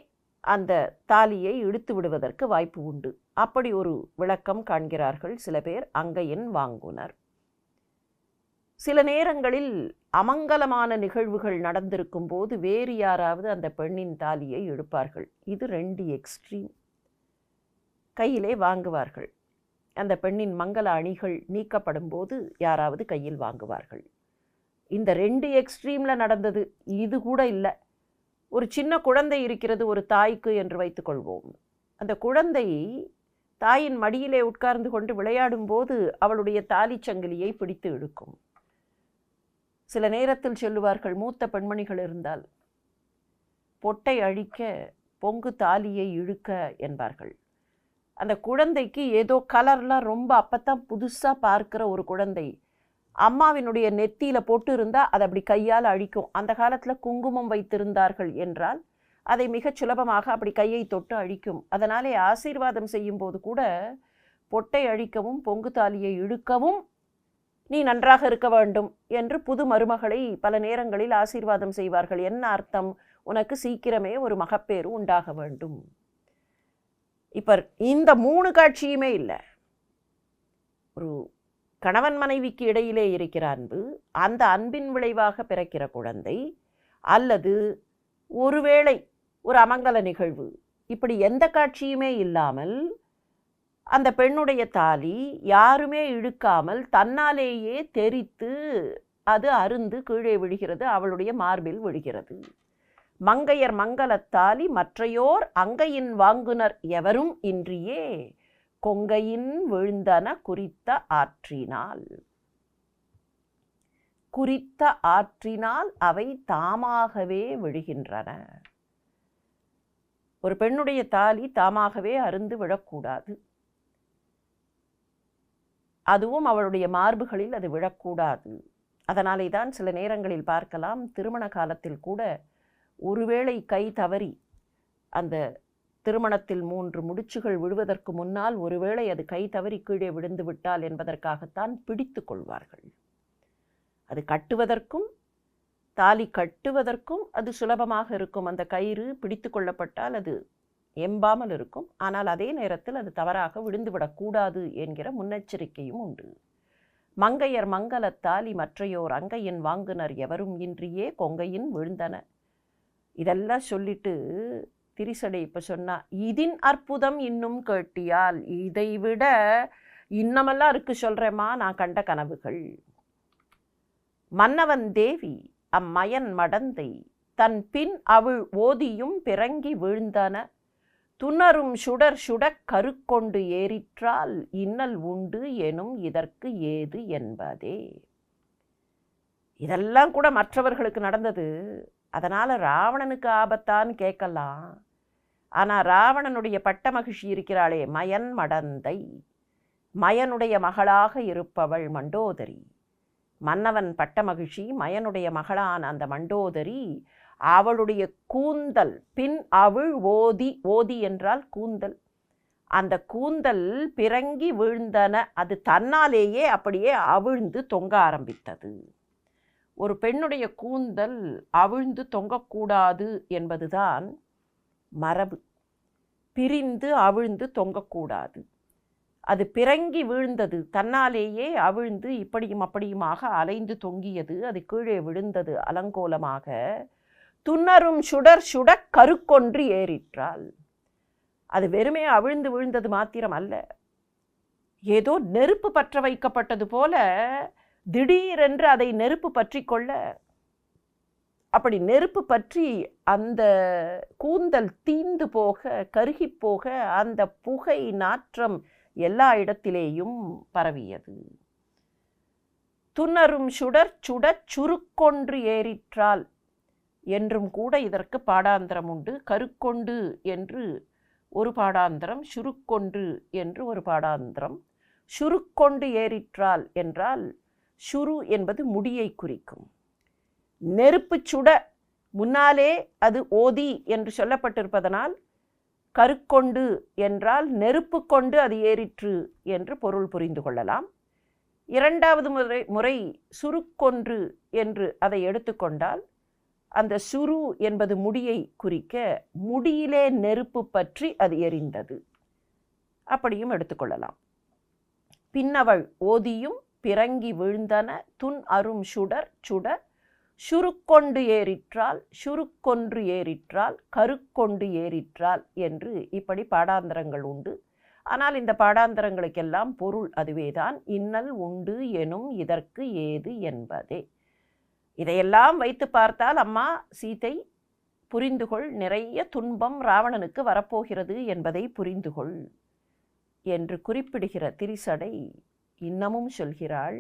அந்த தாலியை இழுத்து விடுவதற்கு வாய்ப்பு உண்டு. அப்படி ஒரு விளக்கம் காண்கிறார்கள் சில பேர் அங்கையின் வாங்குனர். சில நேரங்களில் அமங்கலமான நிகழ்வுகள் நடந்திருக்கும் போது வேறு யாராவது அந்த பெண்ணின் தாலியை இழுப்பார்கள். இது 2 எக்ஸ்ட்ரீம். கையிலே வாங்குவார்கள். அந்த பெண்ணின் மங்கள அணிகள் நீக்கப்படும் போது யாராவது கையில் வாங்குவார்கள். இந்த 2 எக்ஸ்ட்ரீமில் நடந்தது இது கூட இல்லை. ஒரு சின்ன குழந்தை இருக்கிறது ஒரு தாய்க்கு என்று வைத்துக்கொள்வோம். அந்த குழந்தை தாயின் மடியிலே உட்கார்ந்து கொண்டு விளையாடும் போது அவளுடைய தாலி சங்கிலியை பிடித்து இழுக்கும். சில நேரத்தில் சொல்லுவார்கள், மூத்த பெண்மணிகள் இருந்தால் பொட்டை அழிக்க பொங்கு தாலியை இழுக்க என்பார்கள். அந்த குழந்தைக்கு ஏதோ கலர்லாம் ரொம்ப அப்பத்தான் புதுசாக பார்க்குற ஒரு குழந்தை அம்மாவினுடைய நெத்தியில் போட்டு இருந்தால் அதை அப்படி கையால் அழிக்கும். அந்த காலத்தில் குங்குமம் வைத்திருந்தார்கள் என்றால் அதை மிகச் சுலபமாக அப்படி கையை தொட்டு அழிக்கும். அதனாலே ஆசீர்வாதம் செய்யும் போது கூட பொட்டை அழிக்கவும் பொங்கு தாலியை இழுக்கவும் நீ நன்றாக இருக்க வேண்டும் என்று புது மருமகளை பல நேரங்களில் ஆசீர்வாதம் செய்வார்கள். என்ன அர்த்தம்? உனக்கு சீக்கிரமே ஒரு மகப்பேறு உண்டாக வேண்டும். இப்போ இந்த 3 காட்சியுமே இல்லை. ஒரு கணவன் மனைவிக்கு இடையிலே இருக்கிற அன்பு, அந்த அன்பின் விளைவாக பிறக்கிற குழந்தை, அல்லது ஒருவேளை ஒரு அமங்கல நிகழ்வு, இப்படி எந்த காட்சியுமே இல்லாமல் அந்த பெண்ணுடைய தாலி யாருமே இழுக்காமல் தன்னாலேயே தெரித்து அது அருந்து கீழே விழுகிறது, அவளுடைய மார்பில் விழுகிறது. மங்கையர் மங்களத்தாலி மற்றையோர் அங்கையின் வாங்குனர் எவரும் இன்றியே கொங்கையின் விழுந்தன குறித்த ஆற்றினால். குறித்த ஆற்றினால் அவை தாமாகவே விழுகின்றன. ஒரு பெண்ணுடைய தாலி தாமாகவே அருந்து விழக்கூடாது. அதுவும் அவளுடைய மார்புகளில் அது விழக்கூடாது. அதனாலே தான் சில நேரங்களில் பார்க்கலாம், திருமண காலத்தில் கூட ஒருவேளை கை தவறி அந்த திருமணத்தில் 3 முடிச்சுகள் விடுவதற்கு முன்னால் ஒருவேளை அது கை தவறி கீழே விழுந்து விட்டால் என்பதற்காகத்தான் பிடித்து கொள்வார்கள். அது கட்டுவதற்கும் தாலி கட்டுவதற்கும் அது சுலபமாக இருக்கும். அந்த கயிறு பிடித்து கொள்ளப்பட்டால் அது எம்பாமல் இருக்கும். ஆனால் அதே நேரத்தில் அது தவறாக விழுந்துவிடக்கூடாது என்கிற முன்னெச்சரிக்கையும் உண்டு. மங்கையர் மங்களத்தாலி மற்றையோர் அங்கையின் வாங்குனர் எவரும் இன்றியே கொங்கையின் விழுந்தன. இதெல்லாம் சொல்லிட்டு திரிசடை இப்போ சொன்னா, இதின் அற்புதம் இன்னும் கேட்டியால், இதை விட இன்னமெல்லாம் இருக்கு சொல்கிறேம்மா நான் கண்ட கனவுகள். மன்னவன் தேவி அம்மயன் மடந்தை தன் பின் அவள் ஓதியும் பிறங்கி வீழ்ந்தன துணரும் சுடர் சுடக் கருக்கொண்டு ஏறிற்றால் இன்னல் உண்டு எனும் இதற்கு ஏது என்பதே. இதெல்லாம் கூட மற்றவர்களுக்கு நடந்தது. அதனால் ராவணனுக்கு ஆபத்தான்னு கேட்கலாம். ஆனால் ராவணனுடைய பட்ட மகிழ்ச்சி இருக்கிறாளே மயன் மடந்தை, மயனுடைய மகளாக இருப்பவள் மண்டோதரி. மன்னவன் பட்ட மகிழ்ச்சி மயனுடைய மகளான அந்த மண்டோதரி, அவளுடைய கூந்தல் பின் அவள் ஓதி, ஓதி என்றால் கூந்தல், அந்த கூந்தல் பிறங்கி வீழ்ந்தன, அது தன்னாலேயே அப்படியே அவிழ்ந்து தொங்க ஆரம்பித்தது. ஒரு பெண்ணுடைய கூந்தல் அவிழ்ந்து தொங்கக்கூடாது என்பதுதான் மரபு. பிரிந்து அவிழ்ந்து தொங்கக்கூடாது. அது பிறங்கி வீழ்ந்தது, தன்னாலேயே அவிழ்ந்து இப்படியும் அப்படியுமாக அலைந்து தொங்கியது. அது கீழே விழுந்தது அலங்கோலமாக. துன்னரும் சுடர் சுடக் கருக்கொன்று ஏறிற்றாள். அது வெறுமே அவிழ்ந்து விழுந்தது மாத்திரம் அல்ல, ஏதோ நெருப்பு பற்ற வைக்கப்பட்டது போல திடீரென்று அதை நெருப்பு பற்றி கொள்ள, அப்படி நெருப்பு பற்றி அந்த கூந்தல் தீந்து போக, கருகி போக, அந்த புகை நாற்றம் எல்லா இடத்திலேயும் பரவியது. துன்னரும் சுடர் சுடச் சுருக்கொன்று ஏறிற்றால் என்றும் கூட இதற்கு பாடாந்திரம் உண்டு. கருக்கொண்டு என்று ஒரு பாடாந்திரம், சுருக்கொன்று என்று ஒரு பாடாந்திரம். சுருக்கொண்டு ஏறிற்றால் என்றால் சுரு என்பது முடியை குறிக்கும். நெருப்பு சுட முன்னாலே அது ஓதி என்று சொல்லப்பட்டிருப்பதனால் கருக்கொண்டு என்றால் நெருப்பு கொண்டு அது ஏறிற்று என்று பொருள் புரிந்து கொள்ளலாம். இரண்டாவது முறை சுருக்கொன்று என்று அதை எடுத்துக்கொண்டால் அந்த சுரு என்பது முடியை குறிக்க, முடியிலே நெருப்பு பற்றி அது எரிந்தது, அப்படியும் எடுத்துக்கொள்ளலாம். பின்னவள் ஓதியும் பிறங்கி வீழ்ந்தன துன் அரும் சுடர் சுட சுருக்கொண்டு ஏறிற்றால், சுருக்கொன்று ஏறிற்றால், கருக்கொண்டு ஏறிற்றால் என்று இப்படி பாடாந்திரங்கள் உண்டு. ஆனால் இந்த பாடாந்திரங்களுக்கெல்லாம் பொருள் அதுவேதான். இன்னல் உண்டு எனும் இதற்கு ஏது என்பதே. இதையெல்லாம் வைத்து பார்த்தால் அம்மா சீதை புரிந்துகொள், நிறைய துன்பம் ராவணனுக்கு வரப்போகிறது என்பதை புரிந்துகொள் என்று குறிப்பிடுகிற திரிசடை இன்னமும் சொல்கிறாள்.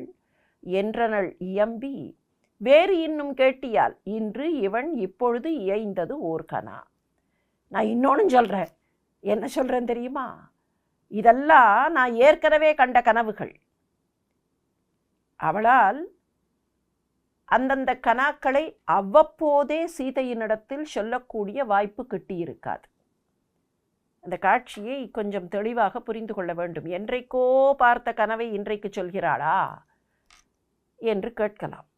என்றனள் இயம்பி வேறு இன்னும் கேட்டியால் இன்று இவன் இப்பொழுது இயைந்தது ஓர்கனா. நான் இன்னொன்னு சொல்கிறேன். என்ன சொல்கிறேன் தெரியுமா? இதெல்லாம் நான் ஏற்கனவே கண்ட கனவுகள். அவளால் அந்தந்த கனாக்களை அவ்வப்போதே சீதையினிடத்தில் சொல்லக்கூடிய வாய்ப்பு கிட்டியிருக்காது. அந்த காட்சியை கொஞ்சம் தெளிவாக புரிந்து கொள்ள வேண்டும். என்றைக்கோ பார்த்த கனவை இன்றைக்கு சொல்கிறாளா என்று கேட்கலாம்.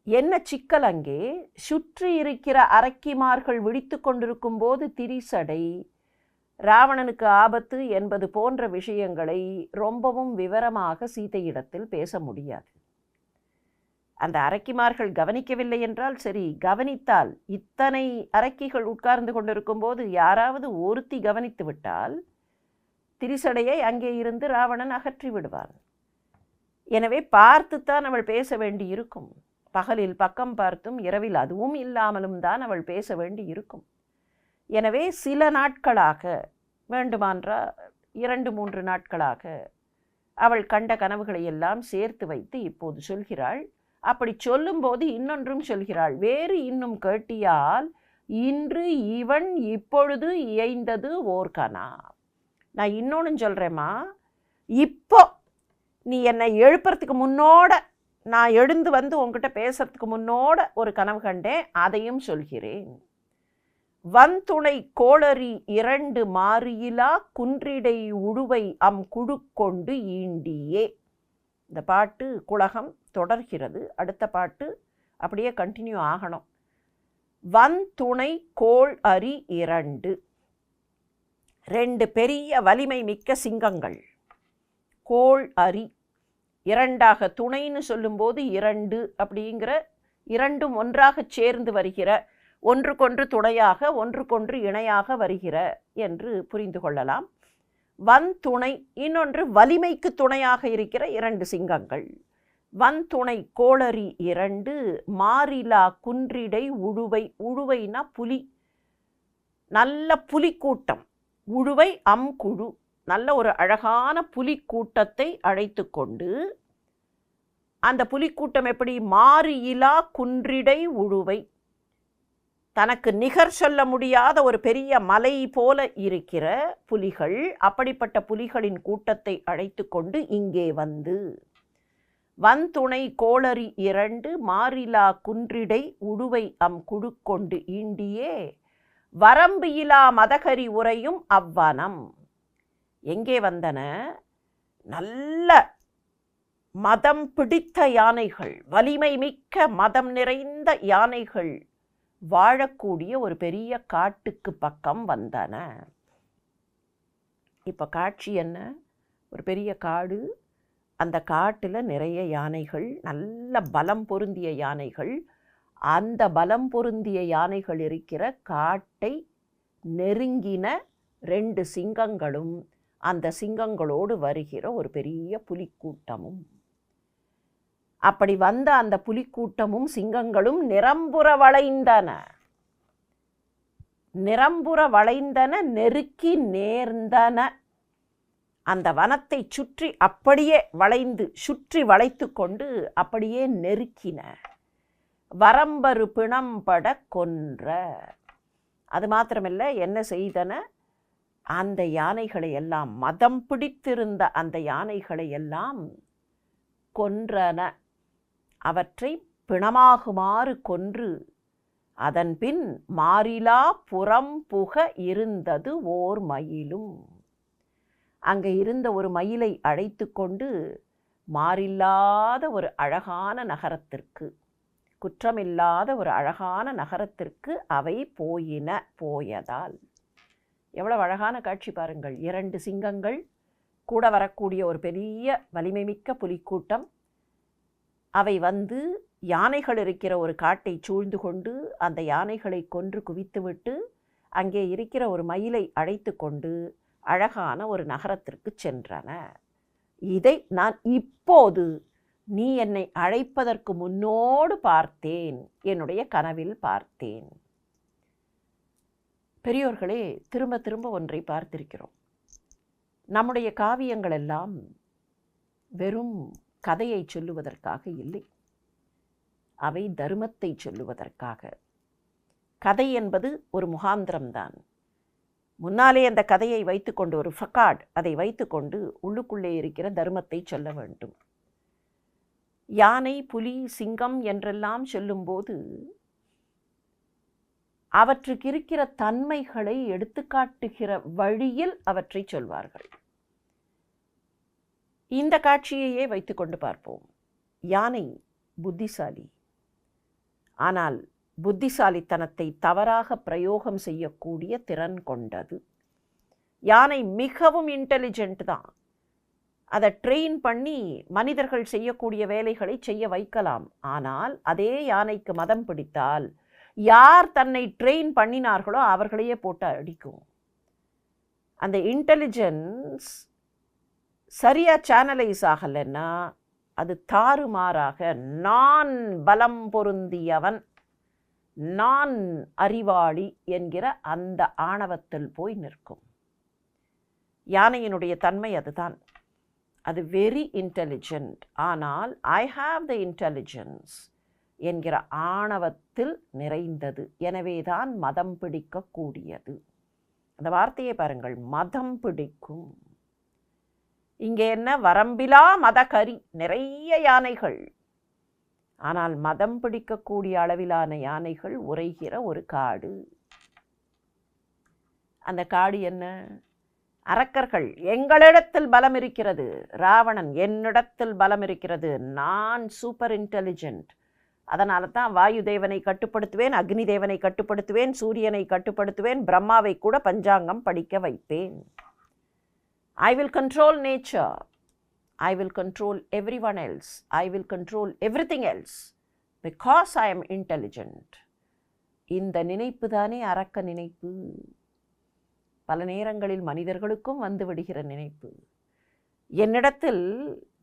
என்ன சிக்கல் அங்கே? சுற்றி இருக்கிற அரக்கிமார்கள் விழித்து கொண்டிருக்கும் போது திரிசடை ராவணனுக்கு ஆபத்து என்பது போன்ற விஷயங்களை ரொம்பவும் விவரமாக சீதையிடத்தில் பேச முடியாது. அந்த அரக்கிமார்கள் கவனிக்கவில்லை என்றால் சரி, கவனித்தால் இத்தனை அரக்கிகள் உட்கார்ந்து கொண்டிருக்கும் போது யாராவது ஒருத்தி கவனித்து விட்டால் திரிசடையை அங்கே இருந்து ராவணன் அகற்றி விடுவான். எனவே பார்த்துத்தான் அவள் பேச வேண்டி இருக்கும். பகலில் பக்கம் பார்த்தும் இரவில் அதுவும் இல்லாமலும் தான் அவள் பேச வேண்டி இருக்கும். எனவே சில நாட்களாக, வேண்டுமான்றால் 2-3 நாட்களாக அவள் கண்ட கனவுகளை எல்லாம் சேர்த்து வைத்து இப்போது சொல்கிறாள். அப்படி சொல்லும்போது இன்னொன்றும் சொல்கிறாள். வேறு இன்னும் கேட்டியால் இன்று இவன் இப்பொழுது இயைந்தது ஓர்கனா. நான் இன்னொன்று சொல்கிறேம்மா, இப்போ நீ என்னை எழுப்புறதுக்கு முன்னோட, நான் எழுந்து வந்து உங்ககிட்ட பேசுறதுக்கு முன்னோட ஒரு கனவு கண்டேன், அதையும் சொல்கிறேன். வன்துணை கோளரி 2 மாறியிலா குன்றிடை உழுவை குழு கொண்டு ஈண்டியே. இந்த பாட்டு குலகம் தொடர்கிறது. அடுத்த பாட்டு அப்படியே கண்டினியூ ஆகணும். வன்துணை கோள் அரி 2 பெரிய வலிமை மிக்க சிங்கங்கள். கோள் அரி 2ஆக, துணைன்னு சொல்லும்போது 2 அப்படிங்கிற 2ம் ஒன்றாக சேர்ந்து வருகிற, ஒன்றுக்கொன்று துணையாக ஒன்றுக்கொன்று இணையாக வருகிற என்று புரிந்து கொள்ளலாம். வன்துணை, இன்னொன்று வலிமைக்கு துணையாக இருக்கிற 2 சிங்கங்கள். வன்துணை கோளரி 2 மாறிலா குன்றிடை உழுவை. உழுவைனா புலி, நல்ல புலிக்கூட்டம். உழுவை குழு, நல்ல ஒரு அழகான புலிக்கூட்டத்தை அழைத்து கொண்டு, அந்த புலிக்கூட்டம் எப்படி? மாறியிலா குன்றிடை உழுவை, தனக்கு நிகர் சொல்ல முடியாத ஒரு பெரிய மலை போல இருக்கிற புலிகள், அப்படிப்பட்ட புலிகளின் கூட்டத்தை அழைத்து கொண்டு இங்கே வந்து, வன்துணை கோளரி 2 மாறிலா குன்றிடை உழுவை குழு கொண்டு ஈண்டியே வரம்பு இலா மதகரி உரையும் அவ்வனம். எங்கே வந்தன? நல்ல மதம் பிடித்த யானைகள், வலிமை மிக்க மதம் நிறைந்த யானைகள் வாழக்கூடிய ஒரு பெரிய காட்டுக்கு பக்கம் வந்தன. இப்போ காட்சி என்ன? ஒரு பெரிய காடு. அந்த காட்டில் நிறைய யானைகள், நல்ல பலம் பொருந்திய யானைகள். அந்த பலம் பொருந்திய யானைகள் இருக்கிற காட்டை நெருங்கின 2 சிங்கங்களும், அந்த சிங்கங்களோடு வருகிற ஒரு பெரிய புலிக்கூட்டமும். அப்படி வந்த அந்த புலிக்கூட்டமும் சிங்கங்களும் நிறம்புற வளைந்தன. நிறம்புற வளைந்தன, நெருக்கி நேர்ந்தன. அந்த வனத்தை சுற்றி அப்படியே வளைந்து, சுற்றி வளைத்து கொண்டு அப்படியே நெருக்கின. வரம்பரு பிணம்பட கொன்ற. அது மாத்திரமில்லை, என்ன செய்தன? அந்த யானைகளை எல்லாம், மதம் பிடித்திருந்த அந்த யானைகளை எல்லாம் கொன்றன. அவற்றை பிணமாகுமாறு கொன்று, அதன்பின் மாறிலா புறம் புக இருந்தது ஓர் மயிலும். அங்கே இருந்த ஒரு மயிலை அழைத்து கொண்டு மாறில்லாத ஒரு அழகான நகரத்திற்கு, குற்றமில்லாத ஒரு அழகான நகரத்திற்கு அவை போயதால். எவ்வளவு அழகான காட்சி பாருங்கள். 2 சிங்கங்கள் கூட வரக்கூடிய ஒரு பெரிய வலிமை மிக்க புலிக்கூட்டம். அவை வந்து யானைகள் இருக்கிற ஒரு காட்டை சூழ்ந்து கொண்டு அந்த யானைகளை கொன்று குவித்துவிட்டு அங்கே இருக்கிற ஒரு மயிலை அழைத்து கொண்டு அழகான ஒரு நகரத்திற்கு சென்றன. இதை நான் இப்போது நீ என்னை அழைப்பதற்கு முன்னோடு பார்த்தேன், என்னுடைய கனவில் பார்த்தேன். பெரியோர்களே, திரும்ப திரும்ப ஒன்றை பார்த்திருக்கிறோம். நம்முடைய காவியங்கள் எல்லாம் வெறும் கதையை சொல்லுவதற்காக இல்லை, அவை தர்மத்தை சொல்லுவதற்காக. கதை என்பது ஒரு முகாந்திரம்தான். முன்னாலே அந்த கதையை வைத்துக்கொண்டு, ஒரு ஃபகாட் அதை வைத்துக்கொண்டு உள்ளுக்குள்ளே இருக்கிற தர்மத்தை சொல்ல வேண்டும். யானை, புலி, சிங்கம் என்றெல்லாம் சொல்லும்போது அவற்றுக்கு இருக்கிற தன்மைகளை எடுத்துக்காட்டுகிற வழியில் அவற்றை சொல்வார்கள். இந்த காட்சியையே வைத்துக்கொண்டு பார்ப்போம். யானை புத்திசாலி, ஆனால் புத்திசாலித்தனத்தை தவறாக பிரயோகம் செய்யக்கூடிய திறன் கொண்டது. யானை மிகவும் இன்டெலிஜென்ட் தான். அதை ட்ரெயின் பண்ணி மனிதர்கள் செய்யக்கூடிய வேலைகளை செய்ய வைக்கலாம். ஆனால் அதே யானைக்கு மதம் பிடித்தால் யார் தன்னை ட்ரெயின் பண்ணினார்களோ அவர்களையே போட்டு அடிக்கும். அந்த இன்டெலிஜென்ஸ் சரியா சேனலைஸ் ஆகலைன்னா அது தாறுமாறாக நான் பலம் பொருந்தியவன், நான் அறிவாளி என்கிற அந்த ஆணவத்தில் போய் நிற்கும். யானையினுடைய தன்மை அதுதான். அது வெரி இன்டெலிஜென்ட். ஆனால் ஐ ஹாவ் த இன்டெலிஜென்ஸ் என்கிற ஆணவத்தில் நிறைந்தது. எனவேதான் மதம் பிடிக்கக்கூடியது. அந்த வார்த்தையை பாருங்கள், மதம் பிடிக்கும். இங்கே என்ன? வரம்பிலா மதகரி, நிறைய யானைகள். ஆனால் மதம் பிடிக்கக்கூடிய அளவிலான யானைகள் உரைகிற ஒரு காடு. அந்த காடு என்ன? அரக்கர்கள், எங்களிடத்தில் பலம் இருக்கிறது. ராவணன், என்னிடத்தில் பலம் இருக்கிறது, நான் சூப்பர் இன்டெலிஜென்ட். அதனால தான் வாயு தேவனை கட்டுப்படுத்துவேன், அக்னி தேவனை கட்டுப்படுத்துவேன், சூரியனை கட்டுப்படுத்துவேன், பிரம்மாவை கூட பஞ்சாங்கம் படிக்க வைப்பேன். I will control nature. I will control everyone else. I will control everything else because I am intelligent. இந்த நினைப்பு தானே அரக்க நினைப்பு. பல நேரங்களில் மனிதர்களுக்கும் வந்து விடுகிற நினைப்பு. என்னிடத்தில்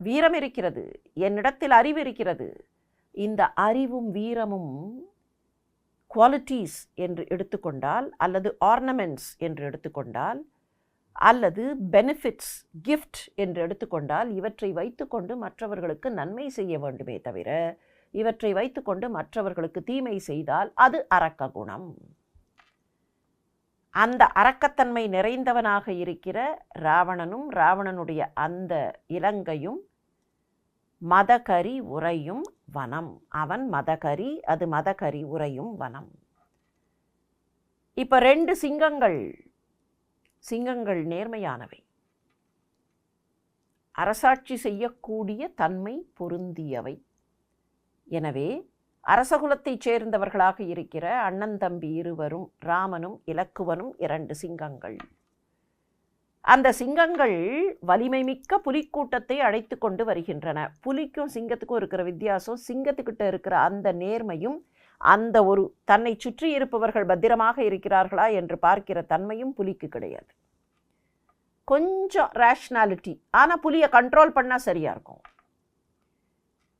வீரம் இருக்கிறது, என்னிடத்தில் அறிவு இருக்கிறது. இந்த அறிவும் வீரமும் குவாலிட்டிஸ் என்று எடுத்துக்கொண்டால், அல்லது ஆர்னமெண்ட்ஸ் என்று எடுத்துக்கொண்டால், அல்லது பெனிஃபிட்ஸ், கிஃப்ட் என்று எடுத்துக்கொண்டால், இவற்றை வைத்துக்கொண்டு மற்றவர்களுக்கு நன்மை செய்ய வேண்டுமே தவிர, இவற்றை வைத்துக்கொண்டு மற்றவர்களுக்கு தீமை செய்தால் அது அரக்க குணம். அந்த அரக்கத்தன்மை நிறைந்தவனாக இருக்கிற ராவணனும் ராவணனுடைய அந்த இலங்கையும் மதகரி உறையும் வனம். அவன் மதகரி, அது மதகரி உறையும் வனம். இப்ப 2 சிங்கங்கள் நேர்மையானவை, அரசாட்சி செய்யக்கூடிய தன்மை பொருந்தியவை. எனவே அரசகுலத்தைச் சேர்ந்தவர்களாக இருக்கிற அண்ணன் தம்பி இருவரும், ராமனும் இலக்குவனும் 2 சிங்கங்கள். அந்த சிங்கங்கள் வலிமை மிக்க புலிக்கூட்டத்தை அழைத்து கொண்டு வருகின்றன. புலிக்கும் சிங்கத்துக்கும் இருக்கிற வித்தியாசம், சிங்கத்துக்கிட்ட இருக்கிற அந்த நேர்மையும், அந்த ஒரு தன்னை சுற்றி இருப்பவர்கள் பத்திரமாக இருக்கிறார்களா என்று பார்க்கிற தன்மையும் புலிக்கு கிடையாது. கொஞ்சம் ரேஷ்னாலிட்டி, ஆனால் புலியை கண்ட்ரோல் பண்ணால் சரியாக இருக்கும்.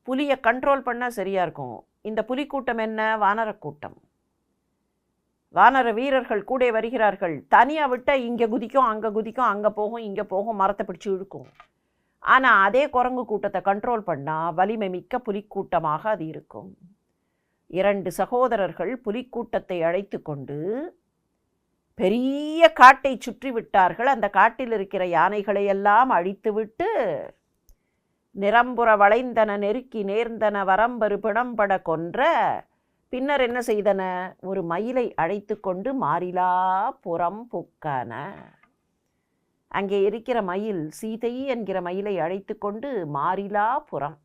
புலியை கண்ட்ரோல் பண்ணால் சரியாக இருக்கும். இந்த புலிக்கூட்டம் என்ன? வானர கூட்டம். வானர வீரர்கள் கூட வருகிறார்கள். தனியாக விட்டால் இங்கே குதிக்கும், அங்கே குதிக்கும், அங்கே போகும், இங்கே போகும், மரத்தை பிடிச்சி இழுக்கும். ஆனால் அதே குரங்கு கூட்டத்தை கண்ட்ரோல் பண்ணால் வலிமை மிக்க புலிக்கூட்டமாக அது இருக்கும். 2 சகோதரர்கள் புலிக்கூட்டத்தை அழைத்து கொண்டு பெரிய காட்டை சுற்றி விட்டார்கள். அந்த காட்டில் இருக்கிற யானைகளை எல்லாம் அழித்துவிட்டு, நிறம்புற வளைந்தன நெருக்கி நேர்ந்தன வரம்பரு பிணம்பட கொன்ற பின்னர் என்ன செய்தன? ஒரு மயிலை அழைத்து கொண்டு மாறிலா புறம் புக்கன. அங்கே இருக்கிற மயில், சீதை என்கிற மயிலை அழைத்து கொண்டு மாறிலா புறம்.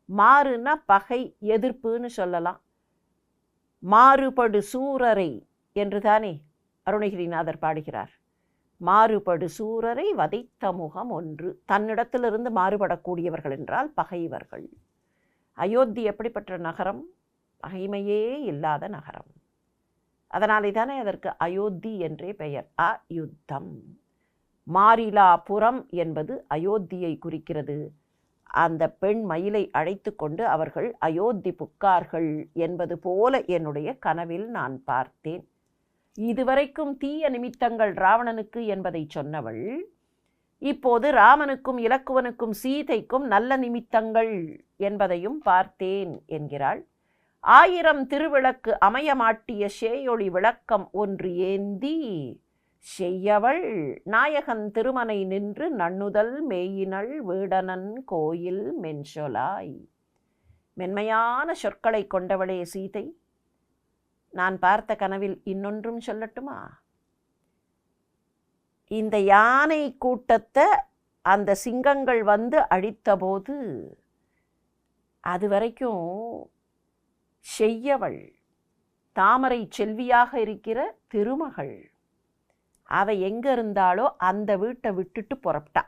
மாறுனா பகை, எதிர்ப்புன்னு சொல்லலாம். மாறுபடு சூரரை என்று தானே அருணகிரிநாதர் பாடுகிறார். மாறுபடு சூரரை வதைத்த முகம் ஒன்று. தன்னிடத்திலிருந்து மாறுபடக்கூடியவர்கள் என்றால் பகைவர்கள். அயோத்தி எப்படிப்பட்ட நகரம்? பகைமையே இல்லாத நகரம். அதனாலே தானே அதற்கு அயோத்தி என்றே பெயர். அயுத்தம். மாறிலா புறம் என்பது அயோத்தியை குறிக்கிறது. அந்த பெண் மயிலை அழைத்து கொண்டு அவர்கள் அயோத்தி புக்கார்கள் என்பது போல என்னுடைய கனவில் நான் பார்த்தேன். இதுவரைக்கும் தீய நிமித்தங்கள் ராவணனுக்கு என்பதை சொன்னவள், இப்போது ராமனுக்கும் இலக்குவனுக்கும் சீதைக்கும் நல்ல நிமித்தங்கள் என்பதையும் பார்த்தேன் என்கிறாள். 1000 திருவிளக்கு அமையமாட்டிய சேயொளி விளக்கம் ஒன்று ஏந்தி செய்யவள் நாயகன் திருமனை நின்று நன்னுதல் மேயினள் வீடனன் கோயில் மென்சொலாய். மென்மையான சொற்களை கொண்டவளே சீதை, நான் பார்த்த கனவில் இன்னொன்றும் சொல்லட்டுமா? இந்த யானை கூட்டத்தை அந்த சிங்கங்கள் வந்து அழித்தபோது அது வரைக்கும் செய்யவள் தாமரை செல்வியாக இருக்கிற திருமகள், அவ எங்க இருந்தாலோ அந்த வீட்டை விட்டுட்டு புறப்பட்டா.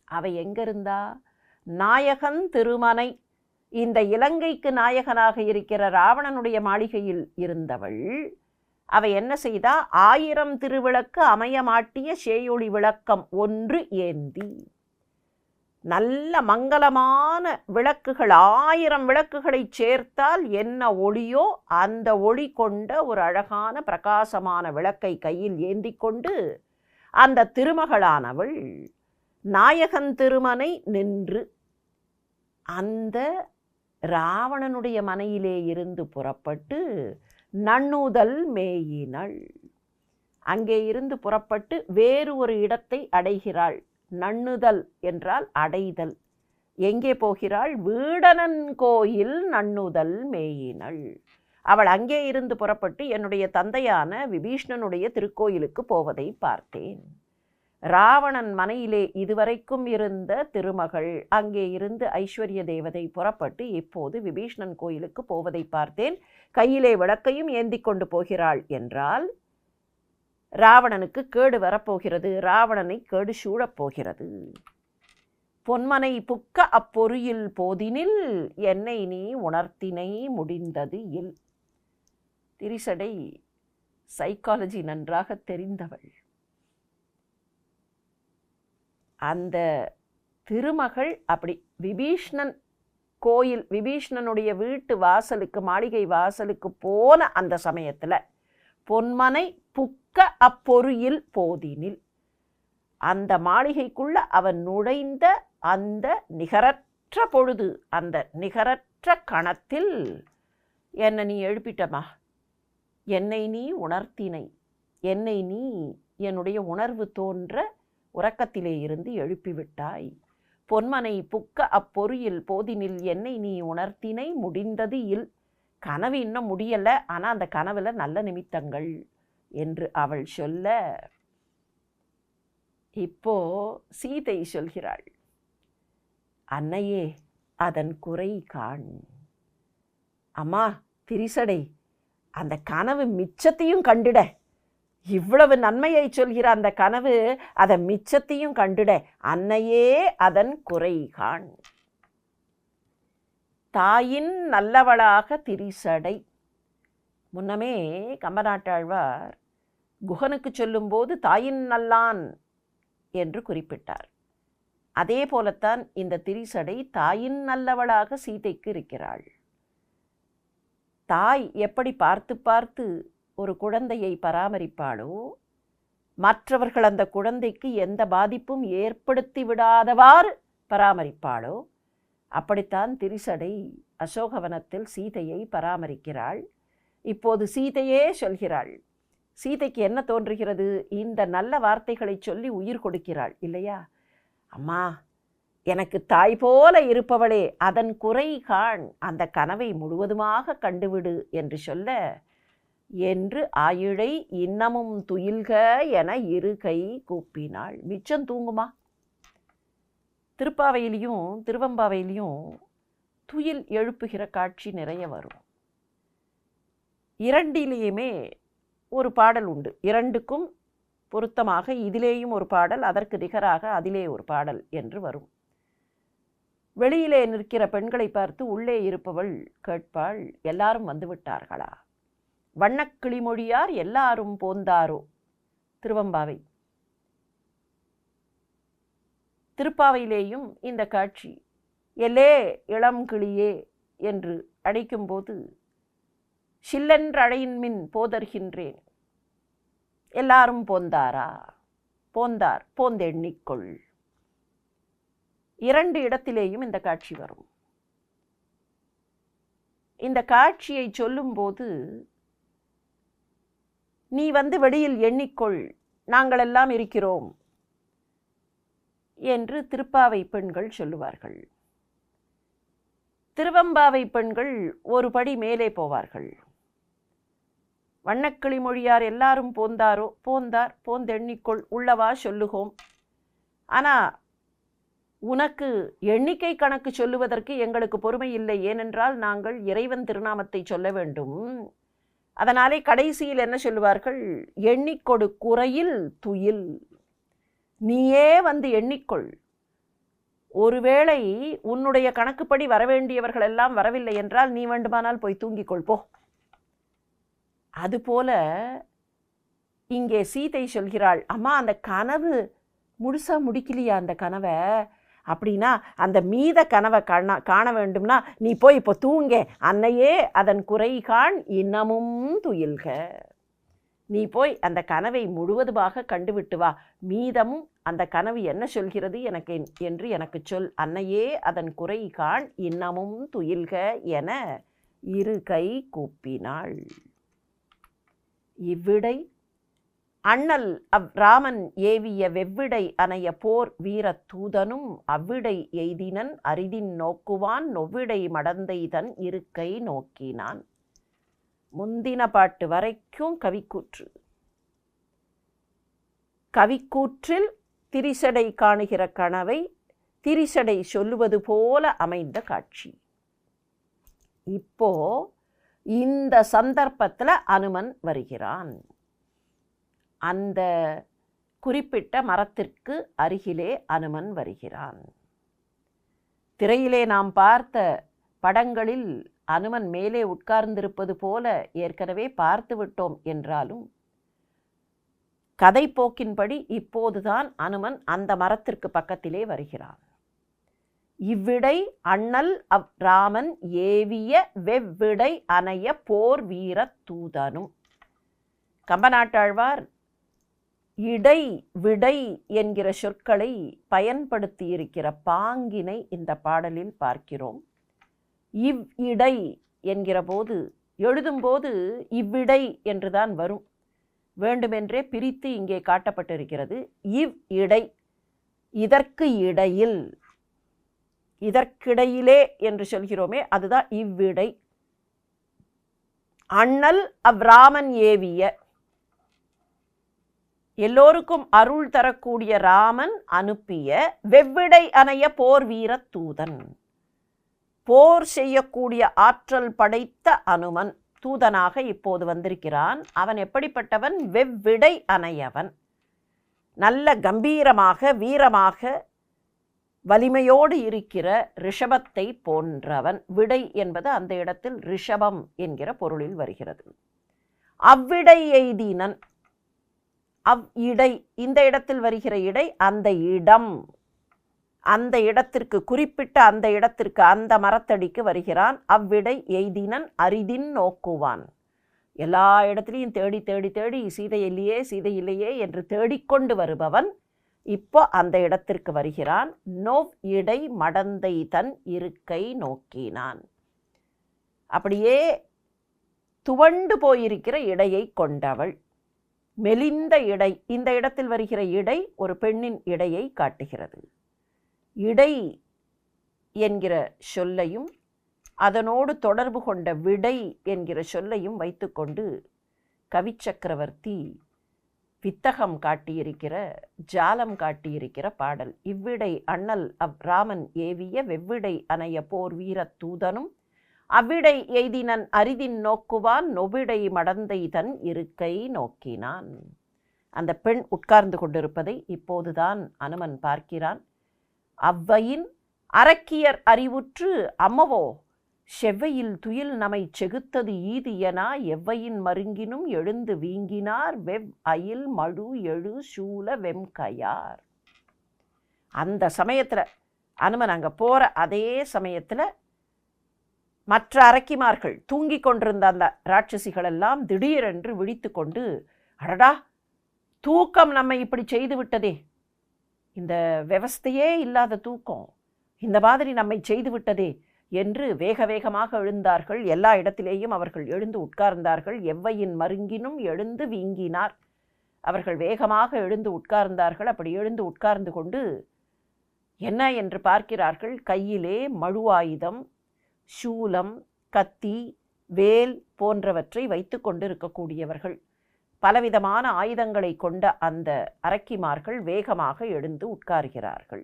அவ எங்க இருந்தா? நாயகன் திருமனை, இந்த இலங்கைக்கு நாயகனாக இருக்கிற ராவணனுடைய மாளிகையில் இருந்தவள். அவ என்ன செய்தா? 1000 திருவிளக்கு அமையமாட்டிய சேயொளி விளக்கம் ஒன்று ஏந்தி, நல்ல மங்களமான விளக்குகள் 1000 விளக்குகளை சேர்த்தால் என்ன ஒளியோ அந்த ஒளி கொண்ட ஒரு அழகான பிரகாசமான விளக்கை கையில் ஏந்தி கொண்டு அந்த திருமகளானவள் நாயகன் திருமனை நின்று அந்த ராவணனுடைய மனையிலே இருந்து புறப்பட்டு நன்னுதல் மேயினள். அங்கே இருந்து புறப்பட்டு வேறு ஒரு இடத்தை அடைகிறாள். நன்னுதல் என்றால் அடைதல். எங்கே போகிறாள்? வீடனன் கோயில் நன்னுதல் மேயினள். அவள் அங்கே இருந்து புறப்பட்டு என்னுடைய தந்தையான விபீஷ்ணனுடைய திருக்கோயிலுக்கு போவதை பார்த்தேன். ராவணன் மனையிலே இதுவரைக்கும் இருந்த திருமகள் அங்கே இருந்து ஐஸ்வர்ய தேவதை புறப்பட்டு இப்போது விபீஷ்ணன் கோயிலுக்கு போவதை பார்த்தேன். கையிலே விளக்கையும் ஏந்தி கொண்டு போகிறாள் என்றால் ராவணனுக்கு கேடு வரப்போகிறது, ராவணனை கேடு சூழப்போகிறது. பொன்மனை புக்க அப்பொறியில் போதினில் என்னை நீ உணர்த்தினை முடிந்தது இல். திரிசடை சைக்காலஜி நன்றாக தெரிந்தவள். அந்த திருமகள் அப்படி விபீஷ்ணன் கோயில், விபீஷ்ணனுடைய வீட்டு வாசலுக்கு, மாளிகை வாசலுக்கு போன அந்த சமயத்தில் பொன்மனை புக்க அப்பொருயில் போதினில், அந்த மாளிகைக்குள்ள அவன் நுழைந்த அந்த நிகரற்ற பொழுது, அந்த நிகரற்ற கணத்தில் என்னை நீ எழுப்பிட்டமா, என்னை நீ உணர்த்தினை, என்னை நீ என்னுடைய உணர்வு தோன்ற உறக்கத்திலே இருந்து எழுப்பிவிட்டாய். பொன்மனை புக்க அப்பொருயில் போதினில் என்னை நீ உணர்த்தினை முடிந்தது இல். கனவு இன்னும் முடியலை, ஆனால் அந்த கனவில் நல்ல நிமித்தங்கள் என்று அவள் சொல்ல, இப்போ சீதை சொல்கிறாள், அன்னையே அதன் குறை காண். அம்மா திரிசடை, அந்த கனவு மிச்சத்தையும் கண்டிட, இவ்வளவு நன்மையை சொல்கிற அந்த கனவு அதை மிச்சத்தையும் கண்டிட, அன்னையே அதன் குறை காண். தாயின் நல்லவளாக திரிசடை. முன்னமே கம்பநாட்டாழ்வார் குகனுக்கு சொல்லும்போது தாயின் நல்லான் என்று குறிப்பிட்டார். அதே போலத்தான் இந்த திரிசடை தாயின் நல்லவளாக சீதைக்கு இருக்கிறாள். தாய் எப்படி பார்த்து பார்த்து ஒரு குழந்தையை பராமரிப்பாளோ, மற்றவர்கள் அந்த குழந்தைக்கு எந்த பாதிப்பும் ஏற்படுத்தி விடாதவாறு பராமரிப்பாளோ, அப்படித்தான் திரிசடை அசோகவனத்தில் சீதையை பராமரிக்கிறாள். இப்போது சீதையே சொல்கிறாள். சீதைக்கு என்ன தோன்றுகிறது? இந்த நல்ல வார்த்தைகளை சொல்லி உயிர் கொடுக்கிறாள் இல்லையா? அம்மா, எனக்கு தாய் போல இருப்பவளே, அதன் குறை காண், அந்த கனவை முழுவதுமாக கண்டுவிடு என்று சொல்ல, என்று ஆயிழை இன்னமும் துயில்க என இரு கை கூப்பினாள். மிச்சம் தூங்குமா? திருப்பாவையிலையும் திருவம்பாவையிலையும் துயில் எழுப்புகிற காட்சி நிறைய வரும். இரண்டிலேயுமே ஒரு பாடல் உண்டு. இரண்டுக்கும் பொருத்தமாக இதிலேயும் ஒரு பாடல், அதற்கு நிகராக அதிலே ஒரு பாடல் என்று வரும். வெளியிலே நிற்கிற பெண்களை பார்த்து உள்ளே இருப்பவள் கேட்பாள், எல்லாரும் வந்துவிட்டார்களா? வண்ணக்கிளிமொழியார் எல்லாரும் போந்தாரோ? திருவம்பாவை. திருப்பாவையிலேயும் இந்த காட்சி, எல்லே இளம் கிளியே என்று அழைக்கும்போது, சில்லென்ற அழையின்மின் போதர்கின்றேன், எல்லாரும் போந்தாரா? போந்தார், போந்தெண்ணிக்கொள். இரண்டு இடத்திலேயும் இந்த காட்சி வரும். இந்த காட்சியை சொல்லும்போது, நீ வந்து வெளியில் எண்ணிக்கொள், நாங்களெல்லாம் இருக்கிறோம் என்று திருப்பாவை பெண்கள் சொல்லுவார்கள். திருவம்பாவை பெண்கள் ஒரு படி மேலே போவார்கள். வண்ணக்கிளி மொழியார் எல்லாரும் போந்தாரோ? போந்தார், போந்தெண்ணிக்கொள், உள்ளவா சொல்லுகோம். ஆனால் உனக்கு எண்ணிக்கை கணக்கு சொல்லுவதற்கு எங்களுக்கு பொறுமை இல்லை. ஏனென்றால் நாங்கள் இறைவன் திருநாமத்தை சொல்ல வேண்டும். அதனாலே கடைசியில் என்ன சொல்லுவார்கள்? எண்ணிக்கொடு குறையில் துயில். நீயே வந்து எண்ணிக்கொள். ஒருவேளை உன்னுடைய கணக்குப்படி வரவேண்டியவர்கள் எல்லாம் வரவில்லை என்றால் நீ வேண்டுமானால் போய் தூங்கிக்கொள் போ. அதுபோல இங்கே சீதை சொல்கிறாள், அம்மா அந்த கனவு முழுசா முடிக்கலையா? அந்த கனவை அப்படின்னா அந்த மீத கனவை காண வேண்டும்னா நீ போய் இப்போ தூங்க. அன்னையே அதன் குறை காண் இன்னமும் துயில்க. நீ போய் அந்த கனவை முழுவதுமாக கண்டுவிட்டு வா. மீதமும் அந்த கனவு என்ன சொல்கிறது எனக்கு என்று எனக்கு சொல். அன்னையே அதன் குறை காண் இன்னமும் துயில்க என இரு கை கூப்பினாள். இவ்விடை அண்ணல் ராமன் ஏவிய வெவ்விடை அணைய போர் வீர தூதனும் அவ்விடை எய்தினன் அரிதின் நோக்குவான் நொவ்விடை மடந்தை தன் இருக்கை நோக்கினான். முந்தின பாட்டு வரைக்கும் கவிக்கூற்று. கவிக்கூற்றில் திரிசடை காணுகிற கனவை திரிசடை சொல்லுவது போல அமைந்த காட்சி. இப்போ இந்த சந்தர்ப்பத்தில் அனுமன் வருகிறான். அந்த குறிப்பிட்ட மரத்திற்கு அருகிலே அனுமன் வருகிறான். திரையிலே நாம் பார்த்த படங்களில் அனுமன் மேலே உட்கார்ந்திருப்பது போல ஏற்கனவே பார்த்து விட்டோம் என்றாலும் கதை போக்கின்படி இப்போதுதான் அனுமன் அந்த மரத்திற்கு பக்கத்திலே வருகிறான். இவ்விடை அண்ணல் ராமன் ஏவிய வெவ்விடை அணைய போர் வீர தூதனும். கம்பநாட்டாழ்வார் இடை விடை என்கிற சொற்களை பயன்படுத்தியிருக்கிற பாங்கினை இந்த பாடலில் பார்க்கிறோம். இவ் இடை என்கிற போது எழுதும்போது இவ்விடை என்றுதான் வரும். வேண்டுமென்றே பிரித்து இங்கே காட்டப்பட்டிருக்கிறது. இவ் இடை, இதற்கு இடையில், இதற்கிடையிலே என்று சொல்கிறோமே, அதுதான் இவ்விடை. அண்ணல் ராமன் ஏவிய, எல்லோருக்கும் அருள் தரக்கூடிய ராமன் அனுப்பிய வெவ்விடை அணைய போர் வீர தூதன், போர் செய்யக்கூடிய ஆற்றல் படைத்த அனுமன் தூதனாக இப்போது வந்திருக்கிறான். அவன் எப்படிப்பட்டவன்? வெவ்விடை அணையவன், நல்ல கம்பீரமாக வீரமாக வலிமையோடு இருக்கிற ரிஷபத்தை போன்றவன். விடை என்பது அந்த இடத்தில் ரிஷபம் என்கிற பொருளில் வருகிறது. அவ்விடை எய்தினன், இடை, இந்த இடத்தில் வருகிற இடை அந்த இடம், அந்த இடத்திற்கு, குறிப்பிட்ட அந்த இடத்திற்கு, அந்த மரத்தடிக்கு வருகிறான். அவ்விடை எய்தினன் அரிதின் நோக்குவான். எல்லா இடத்துலையும் தேடி தேடி தேடி சீதை இல்லையே சீதை இல்லையே என்று தேடிக்கொண்டு வருபவன் இப்போ அந்த இடத்திற்கு வருகிறான். நோவ் இடை மடந்தை தன் இருக்கை நோக்கினான். அப்படியே துவண்டு போயிருக்கிற இடையை கொண்டவள், மெலிந்த இடை. இந்த இடத்தில் வருகிற இடை ஒரு பெண்ணின் இடையை காட்டுகிறது. இடை என்கிற சொல்லையும் அதனோடு தொடர்பு கொண்ட விடை என்கிற சொல்லையும் வைத்துக்கொண்டு கவிச்சக்கரவர்த்தி வித்தகம் காட்டியிருக்கிற, ஜாலம் காட்டியிருக்கிற பாடல். இவ்விடை அண்ணல் ராமன் ஏவிய வெவ்விடை அணைய போர் வீர தூதனும் அவ்விடை எய்தினன் அரிதின் நோக்குவான் நொவிடை மடந்தை தன் இருக்கை நோக்கினான். அந்த பெண் உட்கார்ந்து கொண்டிருப்பதை இப்போதுதான் அனுமன் பார்க்கிறான். அவ்வையின் அரக்கியர் அறிவுற்று அம்மவோ செவ்வையில் துயில் நமை செகுத்தது ஈதியனா எவ்வையின் மருங்கினும் எழுந்து வீங்கினார் வெவ் அயில் மழு எழு சூல வெம்கையார். அந்த சமயத்தில் அனுமன் அங்கே போகிற அதே சமயத்தில் மற்ற அரக்கிமார்கள் தூங்கி கொண்டிருந்த அந்த ராட்சசிகளெல்லாம் திடீரென்று விழித்து கொண்டு, அடடா, தூக்கம் நம்மை இப்படி செய்து விட்டதே, இந்த விவஸ்தையே இல்லாத தூக்கம் இந்த மாதிரி நம்மை செய்து விட்டதே என்று வேக வேகமாக எழுந்தார்கள். எல்லா இடத்திலேயும் அவர்கள் எழுந்து உட்கார்ந்தார்கள். எவ்வையின் மருங்கினும் எழுந்து வீங்கினார். அவர்கள் வேகமாக எழுந்து உட்கார்ந்தார்கள். அப்படி எழுந்து உட்கார்ந்து கொண்டு என்ன என்று பார்க்கிறார்கள். கையிலே மழுவாயுதம், சூலம், கத்தி, வேல் போன்றவற்றை வைத்து கொண்டிருக்கக்கூடியவர்கள். பலவிதமான ஆயுதங்களை கொண்ட அந்த அரக்கிமார்கள் வேகமாக எழுந்து உட்கார்கிறார்கள்.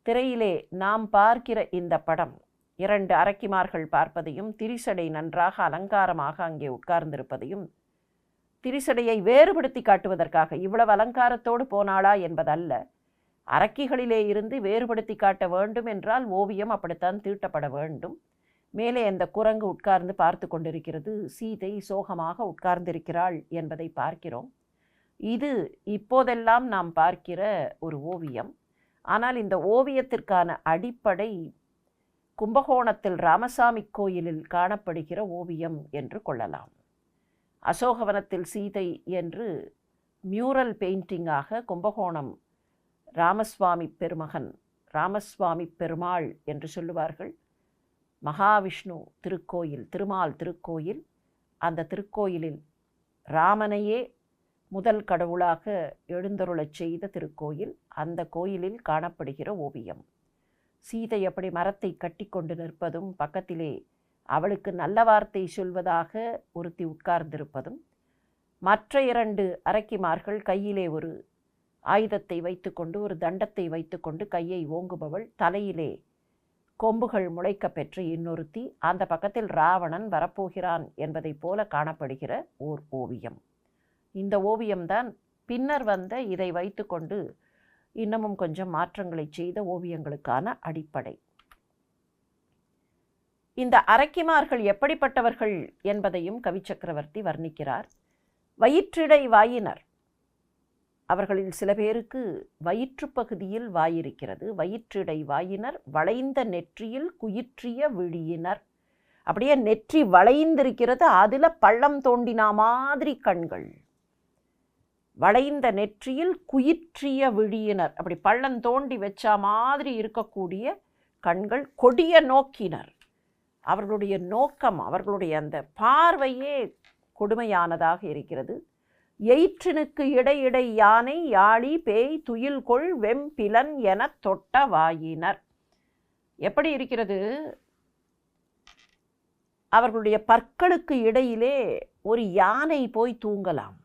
திரையிலே நாம் பார்க்கிற இந்த படம் இரண்டு அரக்கிமார்கள் பார்ப்பதையும், திரிசடை நன்றாக அலங்காரமாக அங்கே உட்கார்ந்திருப்பதையும், திரிசடையை வேறுபடுத்தி காட்டுவதற்காக இவ்வளவு அலங்காரத்தோடு போனாளா என்பதல்ல, அரக்கிகளிலே இருந்து வேறுபடுத்தி காட்ட வேண்டும் என்றால் ஓவியம் அப்படித்தான் தீட்டப்பட வேண்டும். மேலே அந்த குரங்கு உட்கார்ந்து பார்த்து கொண்டிருக்கிறது. சீதை சோகமாக உட்கார்ந்திருக்கிறாள் என்பதை பார்க்கிறோம். இது இப்போதெல்லாம் நாம் பார்க்கிற ஒரு ஓவியம். ஆனால் இந்த ஓவியத்திற்கான அடிப்படை கும்பகோணத்தில் ராமசாமி கோயிலில் காணப்படுகிற ஓவியம் என்று கொள்ளலாம். அசோகவனத்தில் சீதை என்று மியூரல் பெயிண்டிங்காக கும்பகோணம் ராமசுவாமி பெருமகன், ராமசுவாமி பெருமாள் என்று சொல்லுவார்கள், மகாவிஷ்ணு திருக்கோயில், திருமால் திருக்கோயில். அந்த திருக்கோயிலில் ராமனையே முதல் கடவுளாக எழுந்தருளச் செய்த திருக்கோயில். அந்த கோயிலில் காணப்படுகிற ஓவியம். சீதை அப்படி மரத்தை கட்டி கொண்டு நிற்பதும், பக்கத்திலே அவளுக்கு நல்ல வார்த்தை சொல்வதாக ஒருத்தி உட்கார்ந்திருப்பதும், மற்ற இரண்டு அரக்கிமார்கள் கையிலே ஒரு ஆயுதத்தை வைத்துக்கொண்டு, ஒரு தண்டத்தை வைத்துக்கொண்டு கையை ஓங்குபவள், தலையிலே கொம்புகள் முளைக்க பெற்ற இன்னொருத்தி, அந்த பக்கத்தில் ராவணன் வரப்போகிறான் என்பதைப் போல காணப்படுகிற ஓர் ஓவியம். இந்த ஓவியம்தான் பின்னர் வந்த இதை வைத்துக்கொண்டு இன்னமும் கொஞ்சம் மாற்றங்களை செய்த ஓவியங்களுக்கான அடிப்படை. இந்த அரக்கிமார்கள் எப்படிப்பட்டவர்கள் என்பதையும் கவிச்சக்கரவர்த்தி வர்ணிக்கிறார். வயிற்றிடை வாயினர். அவர்களில் சில பேருக்கு வயிற்றுப் பகுதியில் வாயிருக்கிறது. வயிற்றிடை வாயினர். வளைந்த நெற்றியில் குயிற்றிய விழியினர். அப்படியே நெற்றி வளைந்திருக்கிறது, அதில் பள்ளம் தோண்டினா மாதிரி கண்கள். வளைந்த நெற்றியில் குயிற்றிய விழியினர். அப்படி பள்ளம் தோண்டி வச்சா மாதிரி இருக்கக்கூடிய கண்கள். கொடிய நோக்கினர். அவர்களுடைய நோக்கம், அவர்களுடைய அந்த பார்வையே கொடுமையானதாக இருக்கிறது. எயிற்றினுக்கு இடையிடை யானை யாழி பேய் துயில்கொள் வெம்பிலன் என தொட்ட வாயினர். எப்படி இருக்கிறது? அவர்களுடைய பற்களுக்கு இடையிலே ஒரு யானை போய் தூங்கலாம்,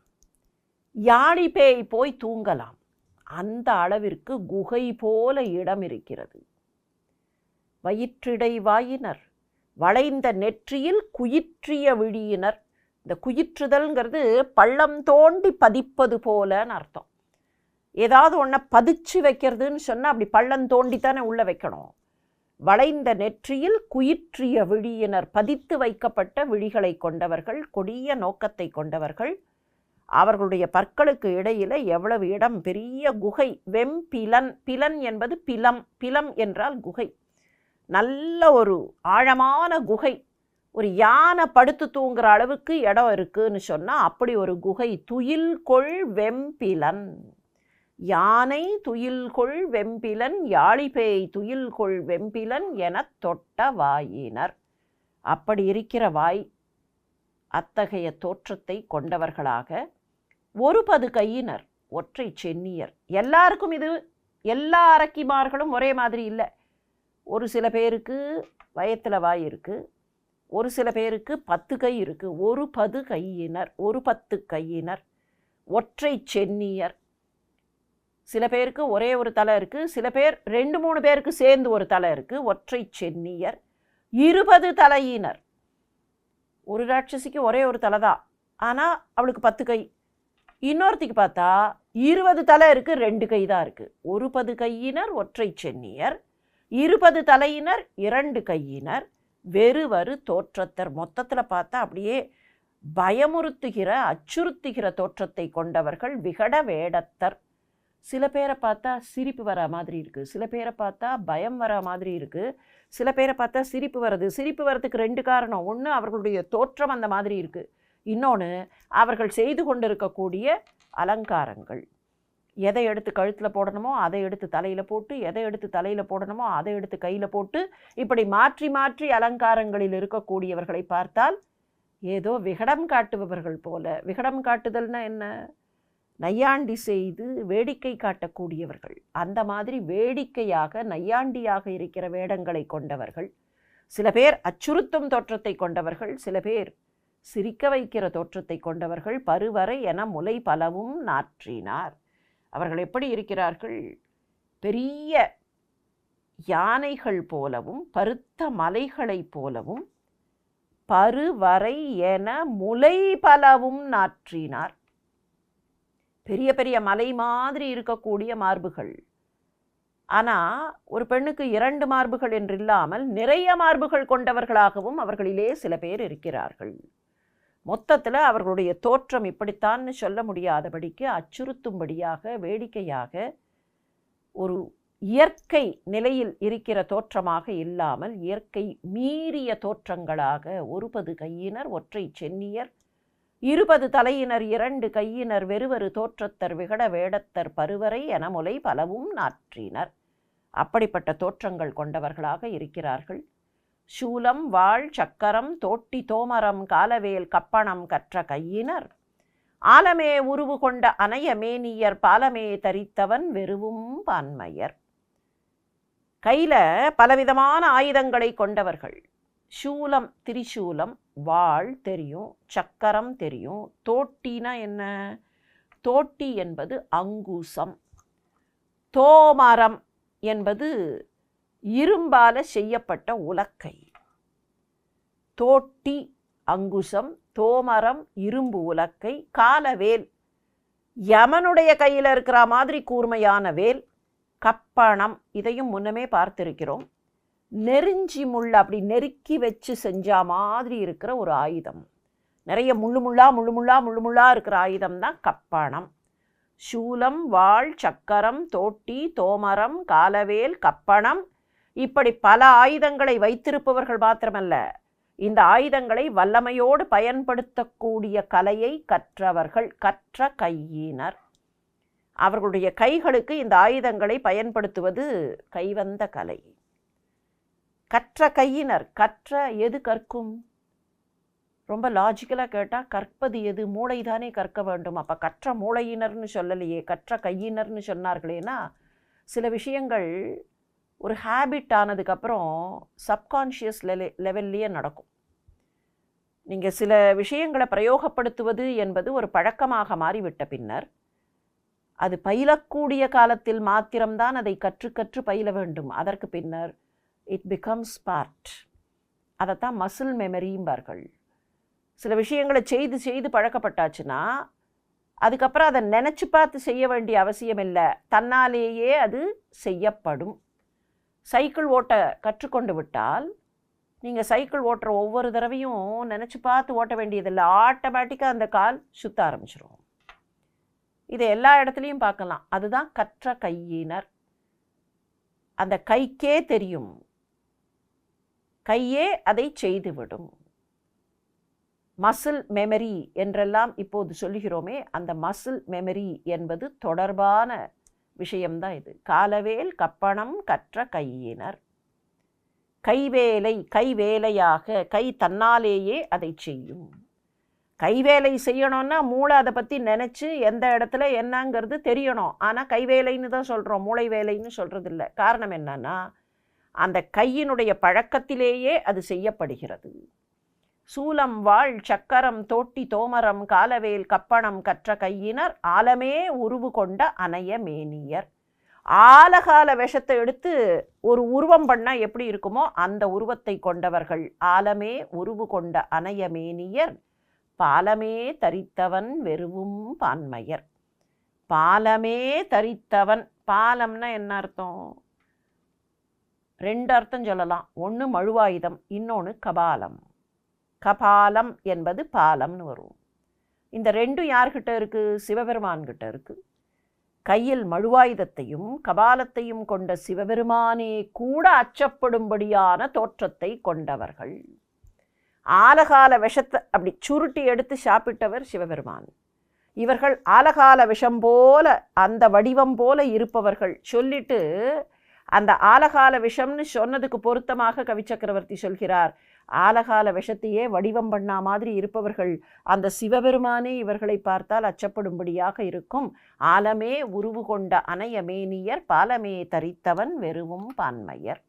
யாழி பேய் போய் தூங்கலாம். அந்த அளவிற்கு குகை போல இடம் இருக்கிறது. வயிற்றிடை வாயினர். வளைந்த நெற்றியில் குயிற்றிய விழியினர். இந்த குயிற்றுதல்ங்கிறது பள்ளம் தோண்டி பதிப்பது போலன்னு அர்த்தம். ஏதாவது ஒன்றை பதிச்சு வைக்கிறதுன்னு சொன்னால் அப்படி பள்ளம் தோண்டித்தானே உள்ளே வைக்கணும். வளைந்த நெற்றியில் குயிற்றிய விழியினர். பதித்து வைக்கப்பட்ட விழிகளை கொண்டவர்கள், கொடிய நோக்கத்தை கொண்டவர்கள். அவர்களுடைய பற்களுக்கு இடையில் எவ்வளவு இடம், பெரிய குகை. வெம்பிலன். பிலன் என்பது பிலம். பிலம் என்றால் குகை. நல்ல ஒரு ஆழமான குகை. ஒரு யானை படுத்து தூங்குற அளவுக்கு இடம் இருக்குன்னு சொன்னால் அப்படி ஒரு குகை. துயில்கொள் வெம்பிலன். யானை துயில்கொள் வெம்பிலன் யாழிபேய் துயில்கொள் வெம்பிலன் என தொட்ட வாயினர். அப்படி இருக்கிற வாய், அத்தகைய தோற்றத்தை கொண்டவர்களாக. ஒரு பது கையினர். ஒற்றை சென்னியர். எல்லாருக்கும் இது, எல்லா அரக்கிமார்களும் ஒரே மாதிரி இல்லை. ஒரு சில பேருக்கு வயத்தில் வாய் இருக்குது, ஒரு சில பேருக்கு 10 கை இருக்குது. ஒரு பது கையினர். ஒரு 10 கையினர். ஒற்றை சென்னியர். சில பேருக்கு ஒரே ஒரு தலை இருக்குது, சில பேர் 2-3 பேருக்கு சேர்ந்து ஒரு தலை இருக்குது. ஒற்றை சென்னியர். 20 தலையினர். ஒரு ராட்சசிக்கு ஒரே ஒரு தலை தான், ஆனால் அவளுக்கு 10 கை. இன்னொருத்திக்கு பார்த்தா 20 தலை இருக்குது, 2 கை தான் இருக்குது. ஒரு 10 கையினர். ஒற்றை சென்னியர். 20 தலையினர். 2 கையினர். வெறுவரு தோற்றத்தர். மொத்தத்தில் பார்த்தா அப்படியே பயமுறுத்துகிற, அச்சுறுத்துகிற தோற்றத்தை கொண்டவர்கள். விகட வேடத்தர். சில பேரை பார்த்தா சிரிப்பு வர மாதிரி இருக்குது, சில பேரை பார்த்தா பயம் வர மாதிரி இருக்குது, சில பேரை பார்த்தா சிரிப்பு வருது. சிரிப்பு வர்றதுக்கு 2 காரணம். ஒன்று, அவர்களுடைய தோற்றம் அந்த மாதிரி இருக்குது. இன்னொன்று, அவர்கள் செய்து கொண்டிருக்கக்கூடிய அலங்காரங்கள். எதை எடுத்து கழுத்தில் போடணுமோ அதை எடுத்து தலையில் போட்டு, எதை எடுத்து தலையில் போடணுமோ அதை எடுத்து கையில் போட்டு, இப்படி மாற்றி மாற்றி அலங்காரங்களில் இருக்கக்கூடியவர்களை பார்த்தால் ஏதோ விகடம் காட்டுபவர்கள் போல. விகடம் காட்டுதல்னா என்ன? நையாண்டி செய்து வேடிக்கை காட்டக்கூடியவர்கள். அந்த மாதிரி வேடிக்கையாக நையாண்டியாக இருக்கிற வேடங்களை கொண்டவர்கள். சில பேர் அச்சுறுத்தும் தோற்றத்தை கொண்டவர்கள், சில பேர் சிரிக்க வைக்கிற தோற்றத்தை கொண்டவர்கள். பருவரை என முலை பலவும் நாற்றினார். அவர்கள் எப்படி இருக்கிறார்கள்? பெரிய யானைகள் போலவும் பருத்த மலைகளைப் போலவும் பருவரை என முலை பலவும் நாற்றினார். பெரிய பெரிய மலை மாதிரி இருக்கக்கூடிய மார்புகள். ஆனால் ஒரு பெண்ணுக்கு 2 மார்புகள் என்று இல்லாமல் நிறைய மார்புகள் கொண்டவர்களாகவும் அவர்களிலே சில பேர் இருக்கிறார்கள். மொத்தத்தில் அவர்களுடைய தோற்றம் இப்படித்தான்னு சொல்ல முடியாதபடிக்கு அச்சுறுத்தும்படியாக, வேடிக்கையாக, ஒரு இயற்கை நிலையில் இருக்கிற தோற்றமாக இல்லாமல் இயற்கை மீறிய தோற்றங்களாக. ஒரு 10 கையினர். ஒற்றை சென்னியர். 20 தலையினர். 2 கையினர். வெறுவரு தோற்றத்தர். விகட வேடத்தர். பருவரை என முலை பலவும் நாற்றினர். அப்படிப்பட்ட தோற்றங்கள் கொண்டவர்களாக இருக்கிறார்கள். சூலம் வாள் சக்கரம் தோட்டி தோமரம் காலவேல் கப்பணம் கற்ற கையினர். ஆலமே உருவு கொண்ட அனைய மேனியர். பாலமே தரித்தவன் வெறுவும் பான்மையர். கையில் பலவிதமான ஆயுதங்களை கொண்டவர்கள். சூலம், திரிசூலம். வாள் தெரியும், சக்கரம் தெரியும். தோட்டினா என்ன? தோட்டி என்பது அங்குசம். தோமரம் என்பது இரும்பால செய்யப்பட்ட உலக்கை. தோட்டி அங்குசம், தோமரம் இரும்பு உலக்கை. காலவேல், யமனுடைய கையில் இருக்கிற மாதிரி கூர்மையான வேல். கப்பணம், இதையும் முன்னமே பார்த்திருக்கிறோம். நெருஞ்சி முள், அப்படி நெருக்கி வச்சு செஞ்ச மாதிரி இருக்கிற ஒரு ஆயுதம். நிறைய முள்ளு முள்ளா இருக்கிற ஆயுதம் தான் கப்பணம். சூலம், வாள், சக்கரம், தோட்டி, தோமரம், காலவேல், கப்பணம், இப்படி பல ஆயுதங்களை வைத்திருப்பவர்கள் மாத்திரமல்ல, இந்த ஆயுதங்களை வல்லமையோடு பயன்படுத்தக்கூடிய கலையை கற்றவர்கள், கற்ற கையினர். அவர்களுடைய கைகளுக்கு இந்த ஆயுதங்களை பயன்படுத்துவது கைவந்த கலை. கற்ற கையினர். கற்ற எது கற்கும்? ரொம்ப லாஜிக்கலாக கேட்டால் கற்பது எது? மூளை தானே கற்க வேண்டும். அப்போ கற்ற மூளையினர்னு சொல்லலையே, கற்ற கையினர்னு சொன்னார்களேனா, சில விஷயங்கள் ஒரு ஹேபிட் ஆனதுக்கப்புறம் சப்கான்ஷியஸ் லெவல்லையே நடக்கும். நீங்கள் சில விஷயங்களை பிரயோகப்படுத்துவது என்பது ஒரு பழக்கமாக மாறிவிட்ட பின்னர் அது பயிலக்கூடிய காலத்தில் மாத்திரம்தான் அதை கற்று பயில வேண்டும். அதற்கு பின்னர் இட் பிகம்ஸ் பார்ட். அதைத்தான் மசில் மெமரிம்பார்கள். சில விஷயங்களை செய்து பழக்கப்பட்டாச்சுன்னா அதுக்கப்புறம் அதை நினச்சி பார்த்து செய்ய வேண்டிய அவசியம் இல்லை, தன்னாலேயே அது செய்யப்படும். சைக்கிள் ஓட்ட கற்றுக்கொண்டு விட்டால் நீங்கள் சைக்கிள் ஓட்டுற ஒவ்வொரு தடவையும் நினச்சி பார்த்து ஓட்ட வேண்டியதில்லை, ஆட்டோமேட்டிக்காக அந்த கால் சுத்த ஆரம்பிச்சிடும். இதை எல்லா இடத்துலையும் பார்க்கலாம். அதுதான் கற்ற கையினர். அந்த கைக்கே தெரியும், கையே அதை செய்துவிடும். மசில் மெமரி என்றெல்லாம் இப்போது சொல்லுகிறோமே, அந்த மசில் மெமரி என்பது தொடர்பான விஷயம்தான் இது. காலவேல், கப்பணம், கற்ற கையினர். கைவேலை, கைவேலையாக, கை தன்னாலேயே அதை செய்யும். கைவேலை செய்யணும்னா மூளை அதை பற்றி நினச்சி எந்த இடத்துல என்னங்கிறது தெரியணும். ஆனால் கைவேலைன்னு தான் சொல்கிறோம், மூளை வேலைன்னு சொல்கிறதில்ல. காரணம் என்னன்னா, அந்த கையினுடைய பழக்கத்திலேயே அது செய்யப்படுகிறது. சூலம், வாள், சக்கரம், தோட்டி, தோமரம், காலவேல், கப்பணம், கற்ற கையினர் ஆலமே உருவு கொண்ட அணைய மேனியர். ஆலகால விஷத்தை எடுத்து ஒரு உருவம் பண்ணால் எப்படி இருக்குமோ அந்த உருவத்தை கொண்டவர்கள். ஆலமே உருவு கொண்ட அணைய மேனியர் பாலமே தரித்தவன் வெறுவும் பான்மையர். பாலமே தரித்தவன். பாலம்னா என்ன அர்த்தம்? ரெண்டு அர்த்தம் சொல்லலாம். ஒன்று மழுவாயுதம், இன்னொன்று கபாலம். கபாலம் என்பது பாலம்னு வரும். இந்த ரெண்டும் யார்கிட்ட இருக்குது? சிவபெருமான்கிட்ட இருக்குது. கையில் மழுவாயுதத்தையும் கபாலத்தையும் கொண்ட சிவபெருமானே கூட அச்சப்படும்படியான தோற்றத்தை கொண்டவர்கள். ஆலகால விஷத்தை அப்படி சுருட்டி எடுத்து சாப்பிட்டவர் சிவபெருமான். இவர்கள் ஆலகால விஷம் போல, அந்த வடிவம் போல இருப்பவர்கள். சொல்லிட்டு அந்த ஆலகால விஷம்னு சொன்னதுக்கு பொருத்தமாக கவிச்சக்கரவர்த்தி சொல்கிறார், ஆலகால விஷத்தையே வடிவம் பண்ணா மாதிரி இருப்பவர்கள் அந்த சிவபெருமானே இவர்களை பார்த்தால் அச்சப்படும்படியாக இருக்கும். ஆலமே உருவு கொண்ட அணைய மேனியர் பாலமே தரித்தவன் வெறுவும் பான்மையர்.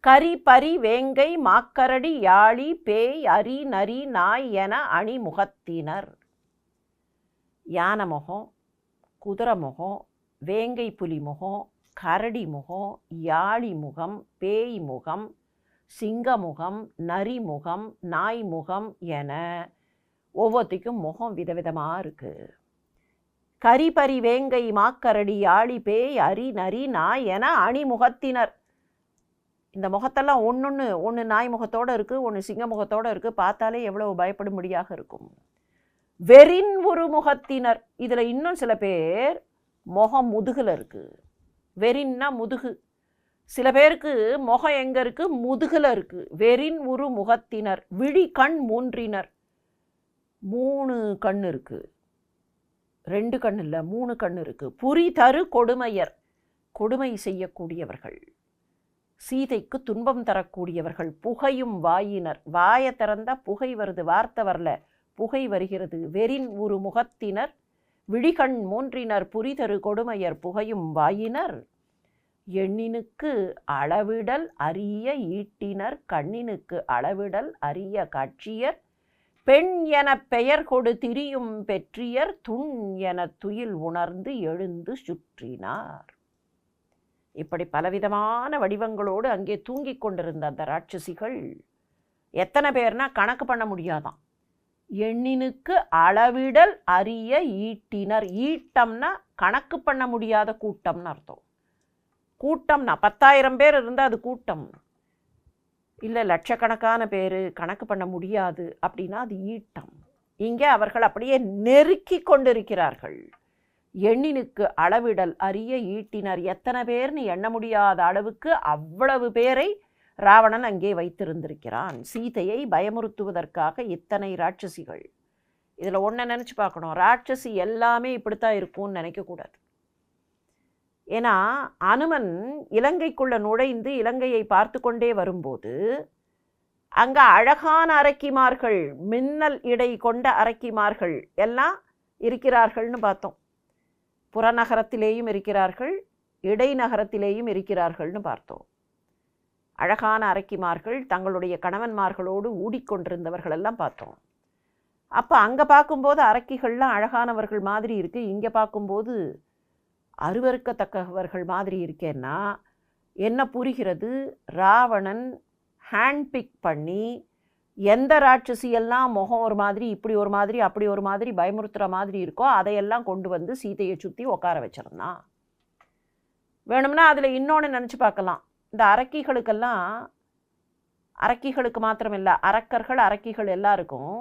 கரி, பரி, வேங்கை, மாக்கரடி, யாழி, பேய், அரி, நரி, நாய் என அணிமுகத்தினர். யானை முகம், குதிரை முகம், வேங்கை புலி முகம், கரடி முகம், யாழி முகம், பேய் முகம், சிங்கமுகம், நரிமுகம், நாய் முகம் என ஒவ்வொருத்திக்கும் முகம் விதவிதமாக இருக்குது. கரி, பரி, வேங்கை, மாக்கரடி, யாழி, பேய், அரி, நரி, நாய் என அணிமுகத்தினர். இந்த முகத்தெல்லாம் ஒன்று நாய் முகத்தோடு இருக்குது, ஒன்று சிங்க முகத்தோடு இருக்குது. பார்த்தாலே எவ்வளவு பயப்படும்படியாக இருக்கும். வெறின் ஒரு முகத்தினர். இதில் இன்னும் சில பேர் முகம் முதுகில் இருக்குது. வெறின்னா முதுகு. சில பேருக்கு முகம் எங்கே இருக்குது? முதுகில் இருக்குது. வெறின் ஒரு முகத்தினர். விழி கண் மூன்றினர். 3 கண் இருக்குது, 2 கண் இல்லை, 3 கண் இருக்குது. புரி தரு கொடுமையர். கொடுமை செய்யக்கூடியவர்கள், சீதைக்கு துன்பம் தரக்கூடியவர்கள். புகையும் வாயினர். வாயை திறந்தால் புகை வருது, வார்த்தை வரல, புகை வருகிறது. வெறின் ஒரு முகத்தினர், விழிகண் மூன்றினர், புரிதரு கொடுமையர், புகையும் வாயினர். எண்ணினுக்கு அளவிடல் அரிய ஈட்டினர், கண்ணினுக்கு அளவிடல் அரிய காட்சியர். பெண் என பெயர் கொடு திரியும் பெற்றியர், துண் என துயில் உணர்ந்து எழுந்து சுற்றினார். இப்படி பலவிதமான வடிவங்களோடு அங்கே தூங்கிக் கொண்டிருந்த அந்த ராட்சசிகள் எத்தனை பேர்னா கணக்கு பண்ண முடியாதான். எண்ணினுக்கு அளவிடல் அரிய ஈட்டினர். ஈட்டம்னா கணக்கு பண்ண முடியாத கூட்டம்னு அர்த்தம். கூட்டம்னா 10,000 பேர் இருந்தால் அது கூட்டம். இல்லை லட்சக்கணக்கான பேர் கணக்கு பண்ண முடியாது அப்படின்னா அது ஈட்டம். இங்கே அவர்கள் அப்படியே நெருக்கி கொண்டிருக்கிறார்கள். எண்ணினுக்கு அளவிடல் அறிய ஈட்டினர். எத்தனை பேர்னு எண்ண முடியாத அளவுக்கு அவ்வளவு பேரை ராவணன் அங்கே வைத்திருந்திருக்கிறான். சீதையை பயமுறுத்துவதற்காக இத்தனை ராட்சசிகள். இதில் ஒன்றை நினச்சி பார்க்கணும், ராட்சசி எல்லாமே இப்படித்தான் இருக்கும்னு நினைக்கக்கூடாது. ஏன்னா அனுமன் இலங்கைக்குள்ளே நுழைந்து இலங்கையை பார்த்து கொண்டே வரும்போது அங்கே அழகான அரக்கிமார்கள், மின்னல் இடை கொண்ட அரக்கிமார்கள் எல்லாம் இருக்கிறார்கள்னு பார்த்தோம். புறநகரத்திலேயும் இருக்கிறார்கள், இடைநகரத்திலேயும் இருக்கிறார்கள்னு பார்த்தோம். அழகான அரக்கிமார்கள் தங்களுடைய கணவன்மார்களோடு ஊடிக்கொண்டிருந்தவர்கள் எல்லாம் பார்த்தோம். அப்போ அங்கே பார்க்கும்போது அரக்கிகள்லாம் அழகானவர்கள் மாதிரி இருக்குது, இங்கே பார்க்கும்போது அருவருக்கத்தக்கவர்கள் மாதிரி இருக்கேன்னா என்ன புரிகிறது? ராவணன் ஹேண்ட்பிக் பண்ணி எந்த ராட்சசியெல்லாம் முகம் ஒரு மாதிரி, இப்படி ஒரு மாதிரி, அப்படி ஒரு மாதிரி பயமுறுத்துகிற மாதிரி இருக்கோ அதையெல்லாம் கொண்டு வந்து சீதையை சுற்றி உட்கார வச்சிருந்தான். வேணும்னா அதில் இன்னொன்று நினச்சி பார்க்கலாம். இந்த அரக்கிகளுக்கெல்லாம், அரக்கிகளுக்கு மாத்திரமில்லை, அரக்கர்கள் அரக்கிகள் எல்லாருக்கும்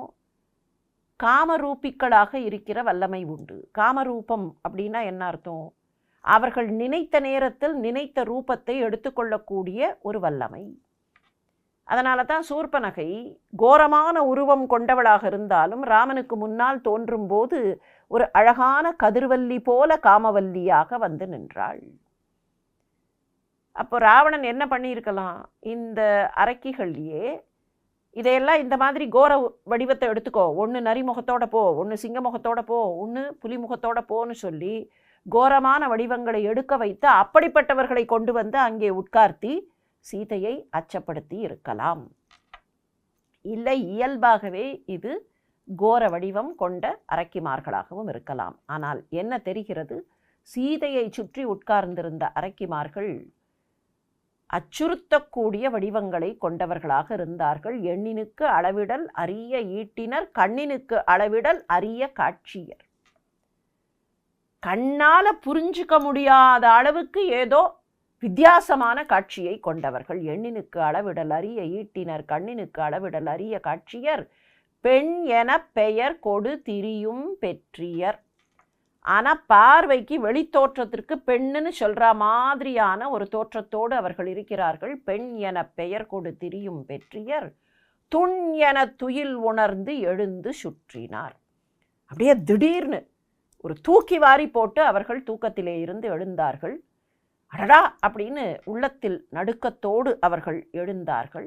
காமரூபிக்களாக இருக்கிற வல்லமை உண்டு. காமரூபம் அப்படின்னா என்ன அர்த்தம்? அவர்கள் நினைத்த நேரத்தில் நினைத்த ரூபத்தை எடுத்துக்கொள்ளக்கூடிய ஒரு வல்லமை. அதனால தான் சூர்பனகை கோரமான உருவம் கொண்டவளாக இருந்தாலும் ராமனுக்கு முன்னால் தோன்றும் போது ஒரு அழகான கதிர்வல்லி போல காமவல்லியாக வந்து நின்றாள். அப்போ ராவணன் என்ன பண்ணியிருக்கலாம்? இந்த அரக்கிகள்லையே இதையெல்லாம் இந்த மாதிரி கோர வடிவத்தை எடுத்துக்கோ, ஒன்று நரிமுகத்தோட போ, ஒன்று சிங்கமுகத்தோட போ, ஒன்று புலிமுகத்தோட போன்னு சொல்லி கோரமான வடிவங்களை எடுக்க வைத்து அப்படிப்பட்டவர்களை கொண்டு வந்து அங்கே உட்கார்த்தி சீதையை அச்சப்படுத்தி இருக்கலாம். இல்லை, இயல்பாகவே இது கோர வடிவம் கொண்ட அரக்கிமார்களாகவும் இருக்கலாம். ஆனால் என்ன தெரிகிறது? சீதையை சுற்றி உட்கார்ந்திருந்த அரக்கிமார்கள் அச்சுறுத்தக்கூடிய வடிவங்களை கொண்டவர்களாக இருந்தார்கள். எண்ணினுக்கு அளவிடல் அரிய ஈட்டினர், கண்ணினுக்கு அளவிடல் அரிய காட்சியர். கண்ணால புரிஞ்சுக்க முடியாத அளவுக்கு ஏதோ வித்தியாசமான காட்சியை கொண்டவர்கள். எண்ணினுக்கு அளவிடல் அரிய ஈட்டினர், கண்ணினுக்கு அளவிடல் அரிய காட்சியர், பெண் என பெயர் கொடு திரியும் பெற்றியர். ஆனால் பார்வைக்கு வெளித்தோற்றத்திற்கு பெண்ணுன்னு சொல்கிற மாதிரியான ஒரு தோற்றத்தோடு அவர்கள் இருக்கிறார்கள். பெண் என பெயர் கொடு திரியும் பெற்றியர், துண் என துயில் உணர்ந்து எழுந்து சுற்றினார். அப்படியே திடீர்னு ஒரு தூக்கி வாரி போட்டு அவர்கள் தூக்கத்திலே இருந்து எழுந்தார்கள். அடடா அப்படின்னு உள்ளத்தில் நடுக்கத்தோடு அவர்கள் எழுந்தார்கள்.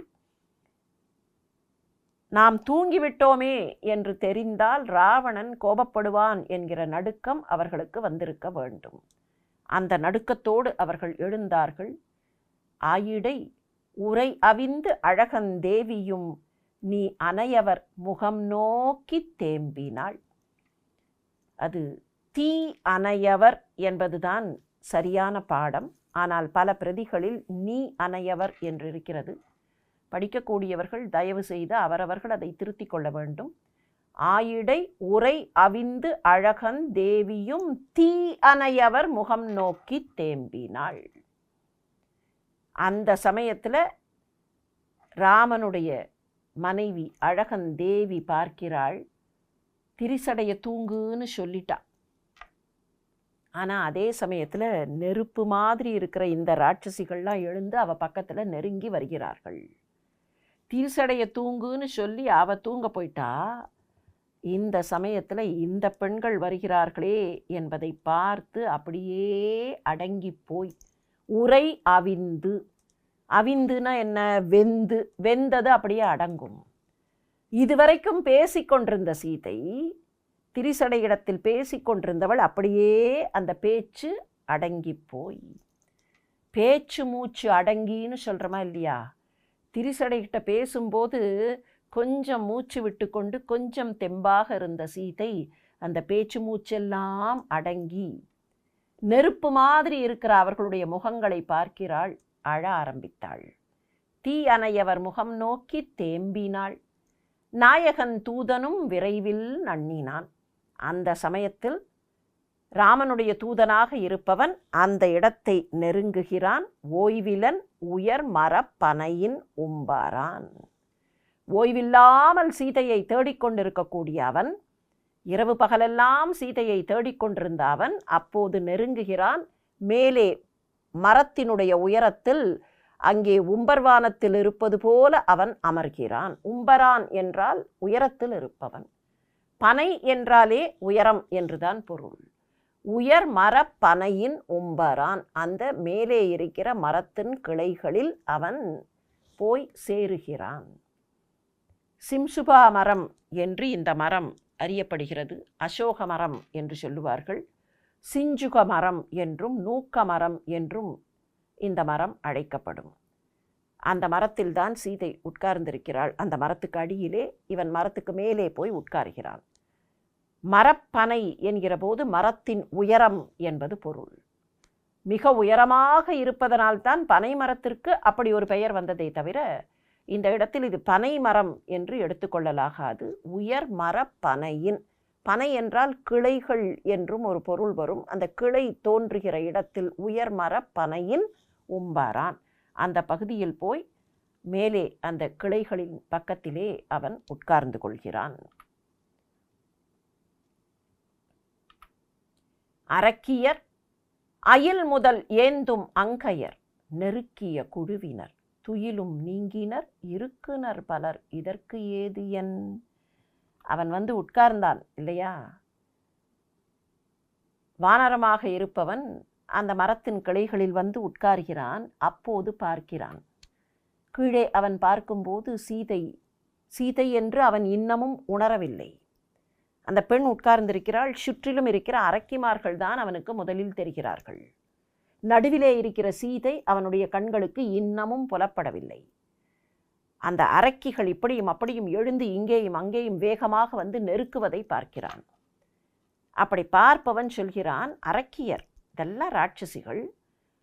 நாம் தூங்கிவிட்டோமே என்று தெரிந்தால் ராவணன் கோபப்படுவான் என்கிற நடுக்கம் அவர்களுக்கு வந்திருக்க வேண்டும். அந்த நடுக்கத்தோடு அவர்கள் எழுந்தார்கள். ஆயிடை உரை அவிந்து அழகன் தேவியும் நீ அனையவர் முகம் நோக்கி தேம்பினாள். அது தீ அனையவர் என்பதுதான் சரியான பாடம். ஆனால் பல பிரதிகளில் நீ அனையவர் என்று இருக்கிறது. படிக்கக்கூடியவர்கள் தயவு செய்து அவரவர்கள் அதை திருத்திக் கொள்ள வேண்டும். ஆயிடை உரை அவிந்து அழகன் தேவியும் தீ அனையவர் முகம் நோக்கி தேம்பினாள். அந்த சமயத்தில் ராமனுடைய மனைவி அழகன் தேவி பார்க்கிறாள். திரிசடைய தூங்குன்னு சொல்லிட்டா. ஆனால் அதே சமயத்தில் நெருப்பு மாதிரி இருக்கிற இந்த ராட்சசிகள்லாம் எழுந்து அவள் பக்கத்தில் நெருங்கி வருகிறார்கள். திரிசடைய தூங்குன்னு சொல்லி அவள் தூங்க போயிட்டா. இந்த சமயத்தில் இந்த பெண்கள் வருகிறார்களே என்பதை பார்த்து அப்படியே அடங்கி போய் உரை அவிந்து, அவிந்துனா என்ன? வெந்து, வெந்தது அப்படியே அடங்கும். இதுவரைக்கும் பேசிக்கொண்டிருந்த சீதை திரிசடையிடத்தில் பேசிக்கொண்டிருந்தவள் அப்படியே அந்த பேச்சு அடங்கி போய், பேச்சு மூச்சு அடங்கின்னு சொல்கிறோமா இல்லையா? திரிசடைகிட்ட பேசும்போது கொஞ்சம் மூச்சு விட்டு கொண்டு கொஞ்சம் தெம்பாக இருந்த சீதை அந்த பேச்சு மூச்செல்லாம் அடங்கி நெருப்பு மாதிரி இருக்கிற அவர்களுடைய முகங்களை பார்க்கிறாள். அழ ஆரம்பித்தாள். தீ அனையவர் முகம் நோக்கி தேம்பினாள். நாயகன் தூதனும் விரைவில் நண்ணினான். அந்த சமயத்தில் ராமனுடைய தூதனாக இருப்பவன் அந்த இடத்தை நெருங்குகிறான். ஓய்விலன் உயர் மரப்பனையின் உம்பரான். ஓய்வில்லாமல் சீதையை தேடிக்கொண்டிருக்கக்கூடிய அவன், இரவு பகலெல்லாம் சீதையை தேடிக்கொண்டிருந்த அவன் அப்போது நெருங்குகிறான். மேலே மரத்தினுடைய உயரத்தில் அங்கே உம்பர்வானத்தில் இருப்பது போல அவன் அமர்கிறான். உம்பரான் என்றால் உயரத்தில் இருப்பவன். பனை என்றாலே உயரம் என்றுதான் பொருள். உயர் மரப்பனையின் உம்பரான், அந்த மேலே இருக்கிற மரத்தின் கிளைகளில் அவன் போய் சேருகிறான். சிம்சுபா மரம் என்று இந்த மரம் அறியப்படுகிறது. அசோக மரம் என்று சொல்லுவார்கள். சிஞ்சுக மரம் என்றும் நூக்க மரம் என்றும் இந்த மரம் அழைக்கப்படும். அந்த மரத்தில்தான் சீதை உட்கார்ந்திருக்கிறாள். அந்த மரத்துக்கு அடியிலே இவன் மரத்துக்கு மேலே போய் உட்கார்கிறான். மரப்பனை என்கிற போது மரத்தின் உயரம் என்பது பொருள். மிக உயரமாக இருப்பதனால்தான் பனை மரத்திற்கு அப்படி ஒரு பெயர் வந்ததை தவிர இந்த இடத்தில் இது பனை மரம் என்று எடுத்துக்கொள்ளலாகாது. உயர் மரப்பனையின், பனை என்றால் கிளைகள் என்றும் ஒரு பொருள் வரும். அந்த கிளை தோன்றுகிற இடத்தில் உயர் மரப்பனையின் உம்பரான், அந்த பகுதியில் போய் மேலே அந்த கிளைகளின் பக்கத்திலே அவன் உட்கார்ந்து கொள்கிறான். அரக்கியர் அயில் முதல் ஏந்தும் அங்கையர் நெருக்கிய குழுவினர் துயிலும் நீங்கினர் இருக்குனர் பலர் இதற்கு ஏது என். அவன் வந்து உட்கார்ந்தான் இல்லையா? வானரமாக இருப்பவன் அந்த மரத்தின் கிளைகளில் வந்து உட்கார்கிறான். அப்போது பார்க்கிறான். கீழே அவன் பார்க்கும்போது சீதை சீதை என்று அவன் இன்னமும் உணரவில்லை. அந்த பெண் உட்கார்ந்திருக்கிறாள். சுற்றிலும் இருக்கிற அரக்கிமார்கள் தான் அவனுக்கு முதலில் தெரிகிறார்கள். நடுவிலே இருக்கிற சீதை அவனுடைய கண்களுக்கு இன்னமும் புலப்படவில்லை. அந்த அரக்கிகள் இப்படியும் அப்படியும் எழுந்து இங்கேயும் அங்கேயும் வேகமாக வந்து நெருக்குவதை பார்க்கிறான். அப்படி பார்ப்பவன் சொல்கிறான், அரக்கியர் இதெல்லாம் ராட்சசிகள்,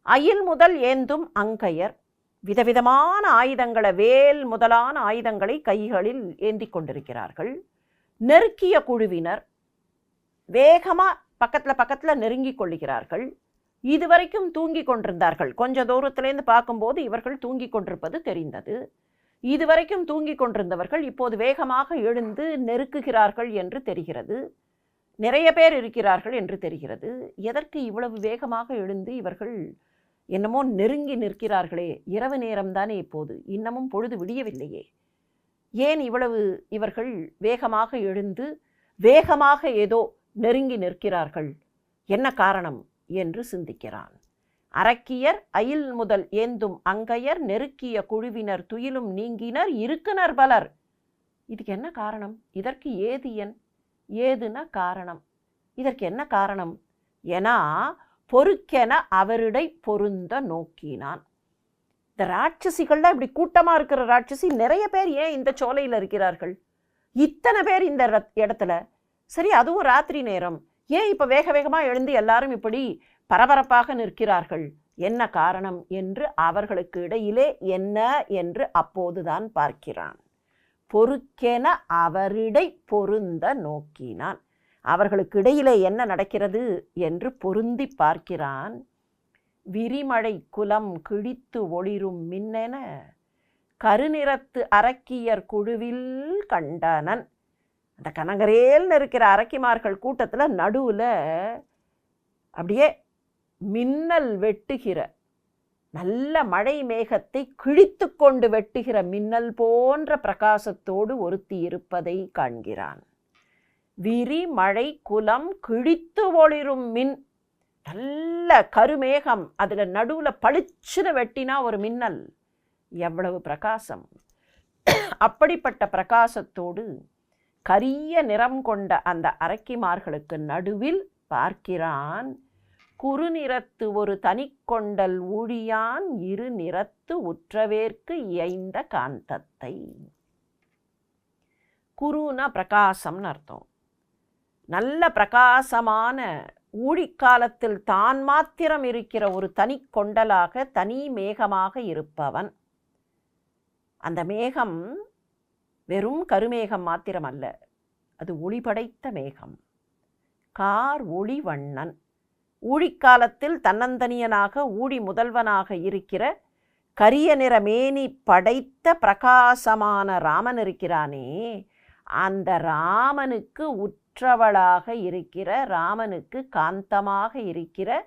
அயில் முதல் ஏந்தும் அங்கையர், விதவிதமான ஆயுதங்களை, வேல் முதலான ஆயுதங்களை கைகளில் ஏந்தி கொண்டிருக்கிறார்கள். நெருக்கிய குழுவினர், வேகமாக பக்கத்தில் நெருங்கி கொள்ளுகிறார்கள். இதுவரைக்கும் தூங்கி கொண்டிருந்தார்கள். கொஞ்ச தூரத்திலேருந்து பார்க்கும்போது இவர்கள் தூங்கி கொண்டிருப்பது தெரிந்தது. இதுவரைக்கும் தூங்கி கொண்டிருந்தவர்கள் இப்போது வேகமாக எழுந்து நெருக்குகிறார்கள் என்று தெரிகிறது. நிறைய பேர் இருக்கிறார்கள் என்று தெரிகிறது. எதற்கு இவ்வளவு வேகமாக எழுந்து இவர்கள் என்னமோ நெருங்கி நிற்கிறார்களே? இரவு நேரம்தானே இப்போது, இன்னமும் பொழுது விடியவில்லையே. ஏன் இவ்வளவு இவர்கள் வேகமாக எழுந்து வேகமாக ஏதோ நெருங்கி நிற்கிறார்கள்? என்ன காரணம் என்று சிந்திக்கிறான். அரக்கியர் அயில் முதல் ஏந்தும் அங்கையர் நெருக்கிய குழுவினர் துயிலும் நீங்கினர் இருக்குனர் பலர். இதுக்கு என்ன காரணம்? இதற்கு ஏது என்? ஏதுன காரணம். இதற்கு என்ன காரணம்? ஏன்னா பொறுக்கென அவரிடை பொருந்த நோக்கினான். இந்த ராட்சசிகள்லாம் இப்படி கூட்டமாக இருக்கிற ராட்சசி நிறைய பேர் ஏன் இந்த சோலையில் இருக்கிறார்கள்? இத்தனை பேர் இந்த இடத்துல, சரி அதுவும் ராத்திரி நேரம், ஏன் இப்போ வேக வேகமாக எழுந்து எல்லாரும் இப்படி பரபரப்பாக நிற்கிறார்கள்? என்ன காரணம் என்று அவர்களுக்கு இடையிலே என்ன என்று அப்போதுதான் பார்க்கிறான். பொறுக்கென அவரிடை பொருந்த நோக்கினான். அவர்களுக்கு இடையிலே என்ன நடக்கிறது என்று பொருந்தி பார்க்கிறான். விரிமழை குலம் கிழித்து ஒளிரும் மின்னென கருநிறத்து அரக்கியர் குழுவில் கண்டனன். அந்த கனகரேல்னு இருக்கிற அரக்கிமார்கள் கூட்டத்தில் நடுவில் அப்படியே மின்னல் வெட்டுகிற, நல்ல மழை மேகத்தை கிழித்து கொண்டு வெட்டுகிற மின்னல் போன்ற பிரகாசத்தோடு ஒருத்தி இருப்பதை காண்கிறான். விரி மழை குலம் கிழித்து ஒளிரும் மின், நல்ல கருமேகம், அதில் நடுவில் பளிச்சுன்னு வெட்டினா ஒரு மின்னல், எவ்வளவு பிரகாசம்! அப்படிப்பட்ட பிரகாசத்தோடு கரிய நிறம் கொண்ட அந்த அரக்கிமார்களுக்கு நடுவில் பார்க்கிறான். குறுநிறத்து ஒரு தனிக்கொண்டல் ஊழியான் இரு நிறத்து உற்றவேற்கு இயைந்த காந்தத்தை. குருனா பிரகாசம்னு அர்த்தம். நல்ல பிரகாசமான ஊழிக்காலத்தில் தான் மாத்திரம் இருக்கிற ஒரு தனி கொண்டலாக, தனி மேகமாக இருப்பவன். அந்த மேகம் வெறும் கருமேகம் மாத்திரம் அல்ல, அது ஒளி படைத்த மேகம். கார் ஒளி வண்ணன், ஊழிக்காலத்தில் தன்னந்தனியனாக ஊழி முதல்வனாக இருக்கிற கரிய நிற மேனி படைத்த பிரகாசமான ராமன் இருக்கிறானே, அந்த ராமனுக்கு உற்றவளாக இருக்கிற, ராமனுக்கு காந்தமாக இருக்கிற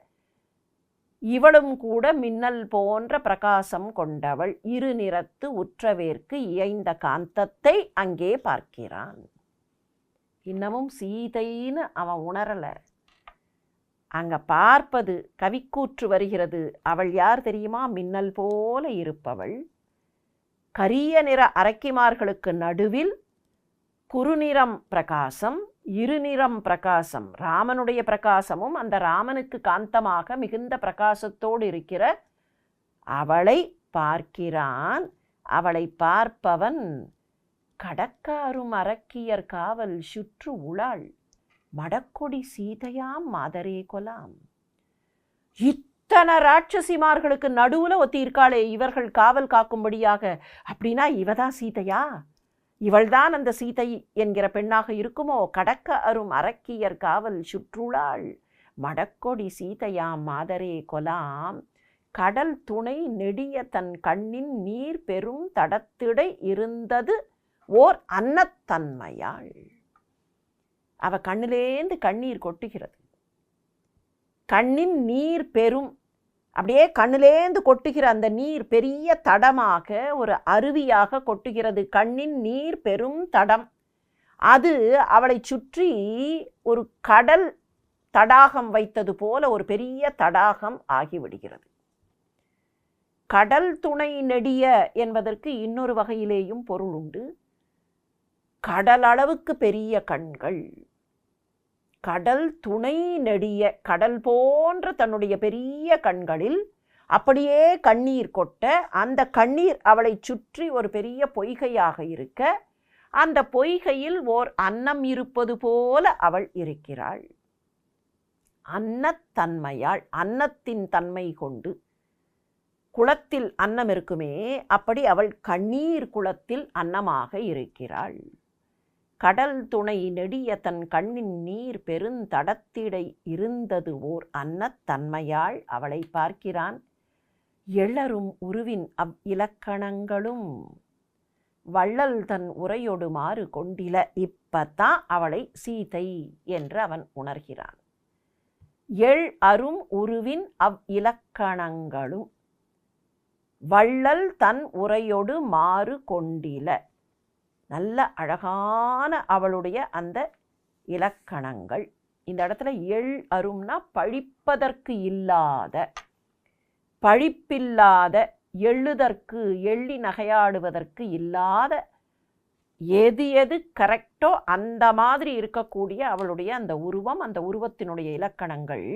இவளும் கூட மின்னல் போன்ற பிரகாசம் கொண்டவள். இரு நிறத்து உற்றவேற்கு இயைந்த காந்தத்தை அங்கே பார்க்கிறான். இன்னமும் சீதைன்னு அவன் உணரல. அங்க பார்ப்பது கவிக்கூற்று வருகிறது. அவள் யார் தெரியுமா? மின்னல் போல இருப்பவள். கரிய நிற அரக்கிமார்களுக்கு நடுவில் குறுநிறம் பிரகாசம், இருநிறம் பிரகாசம், ராமனுடைய பிரகாசமும் அந்த ராமனுக்கு காந்தமாக மிகுந்த பிரகாசத்தோடு இருக்கிற அவளை பார்க்கிறான். அவளை பார்ப்பவன் கடக்காரும் அரக்கியர் காவல் சுற்று உளாள் மடக்கொடி சீதையாம் மாதரே கொலாம். இத்தனை ராட்சசிமார்களுக்கு நடுவுல ஒத்தி இருக்காளே இவர்கள் காவல் காக்கும்படியாக, அப்படின்னா இவதான் சீதையா? இவள்தான் அந்த சீதை என்கிற பெண்ணாக இருக்குமோ? கடக்க அரும் அரக்கியர் காவல் சுற்றுளாள் மடக்கொடி சீதையாம் மாதரே கொலாம். கடல் துணை நெடிய தன் கண்ணின் நீர் பெரும் தடத்திடை இருந்தது ஓர் அன்னத்தன்மையாள். அவ கண்ணிலேந்து கண்ணீர் கொட்டுகிறது. கண்ணின் நீர் பெரும், அப்படியே கண்ணிலேந்து கொட்டுகிற அந்த நீர் பெரிய தடமாக ஒரு அருவியாக கொட்டுகிறது. கண்ணின் நீர் பெரும் தடம். அது அவளை சுற்றி ஒரு கடல் தடாகம் வைத்தது போல ஒரு பெரிய தடாகம் ஆகிவிடுகிறது. கடல் துணை நெடிய என்பதற்கு இன்னொரு வகையிலேயும் பொருள் உண்டு. கடல் அளவுக்கு பெரிய கண்கள், கடல் துணை நெடிய, கடல் போன்ற தன்னுடைய பெரிய கண்களில் அப்படியே கண்ணீர் கொட்ட, அந்த கண்ணீர் அவளை சுற்றி ஒரு பெரிய பொய்கையாக இருக்க, அந்த பொய்கையில் ஓர் அன்னம் இருப்பது போல அவள் இருக்கிறாள். அன்னத்தன்மையாள், அன்னத்தின் தன்மை கொண்டு. குளத்தில் அன்னம் இருக்குமே, அப்படி அவள் கண்ணீர் குளத்தில் அன்னமாக இருக்கிறாள். கடல் துணை நெடிய தன் கண்ணின் நீர் பெருந்தடத்திடை இருந்தது ஓர் அன்னத்தன்மையாள். அவளை பார்க்கிறான். எழரும் உருவின் அவ் இலக்கணங்களும் வள்ளல் தன் உரையொடு மாறு கொண்டில. இப்பத்தான் அவளை சீதை என்று அவன் உணர்கிறான். எள் அரும் உருவின் அவ் இலக்கணங்களும் வள்ளல் தன் உரையொடு மாறு கொண்டில. நல்ல அழகான அவளுடைய அந்த இலக்கணங்கள். இந்த இடத்துல எள் அரும்னா பழிப்பதற்கு இல்லாத, பழிப்பில்லாத, எள்ளுதற்கு எள்ளி நகையாடுவதற்கு இல்லாத, எது எது கரெக்டோ அந்த மாதிரி இருக்கக்கூடிய அவளுடைய அந்த உருவம், அந்த உருவத்தினுடைய இலக்கணங்கள்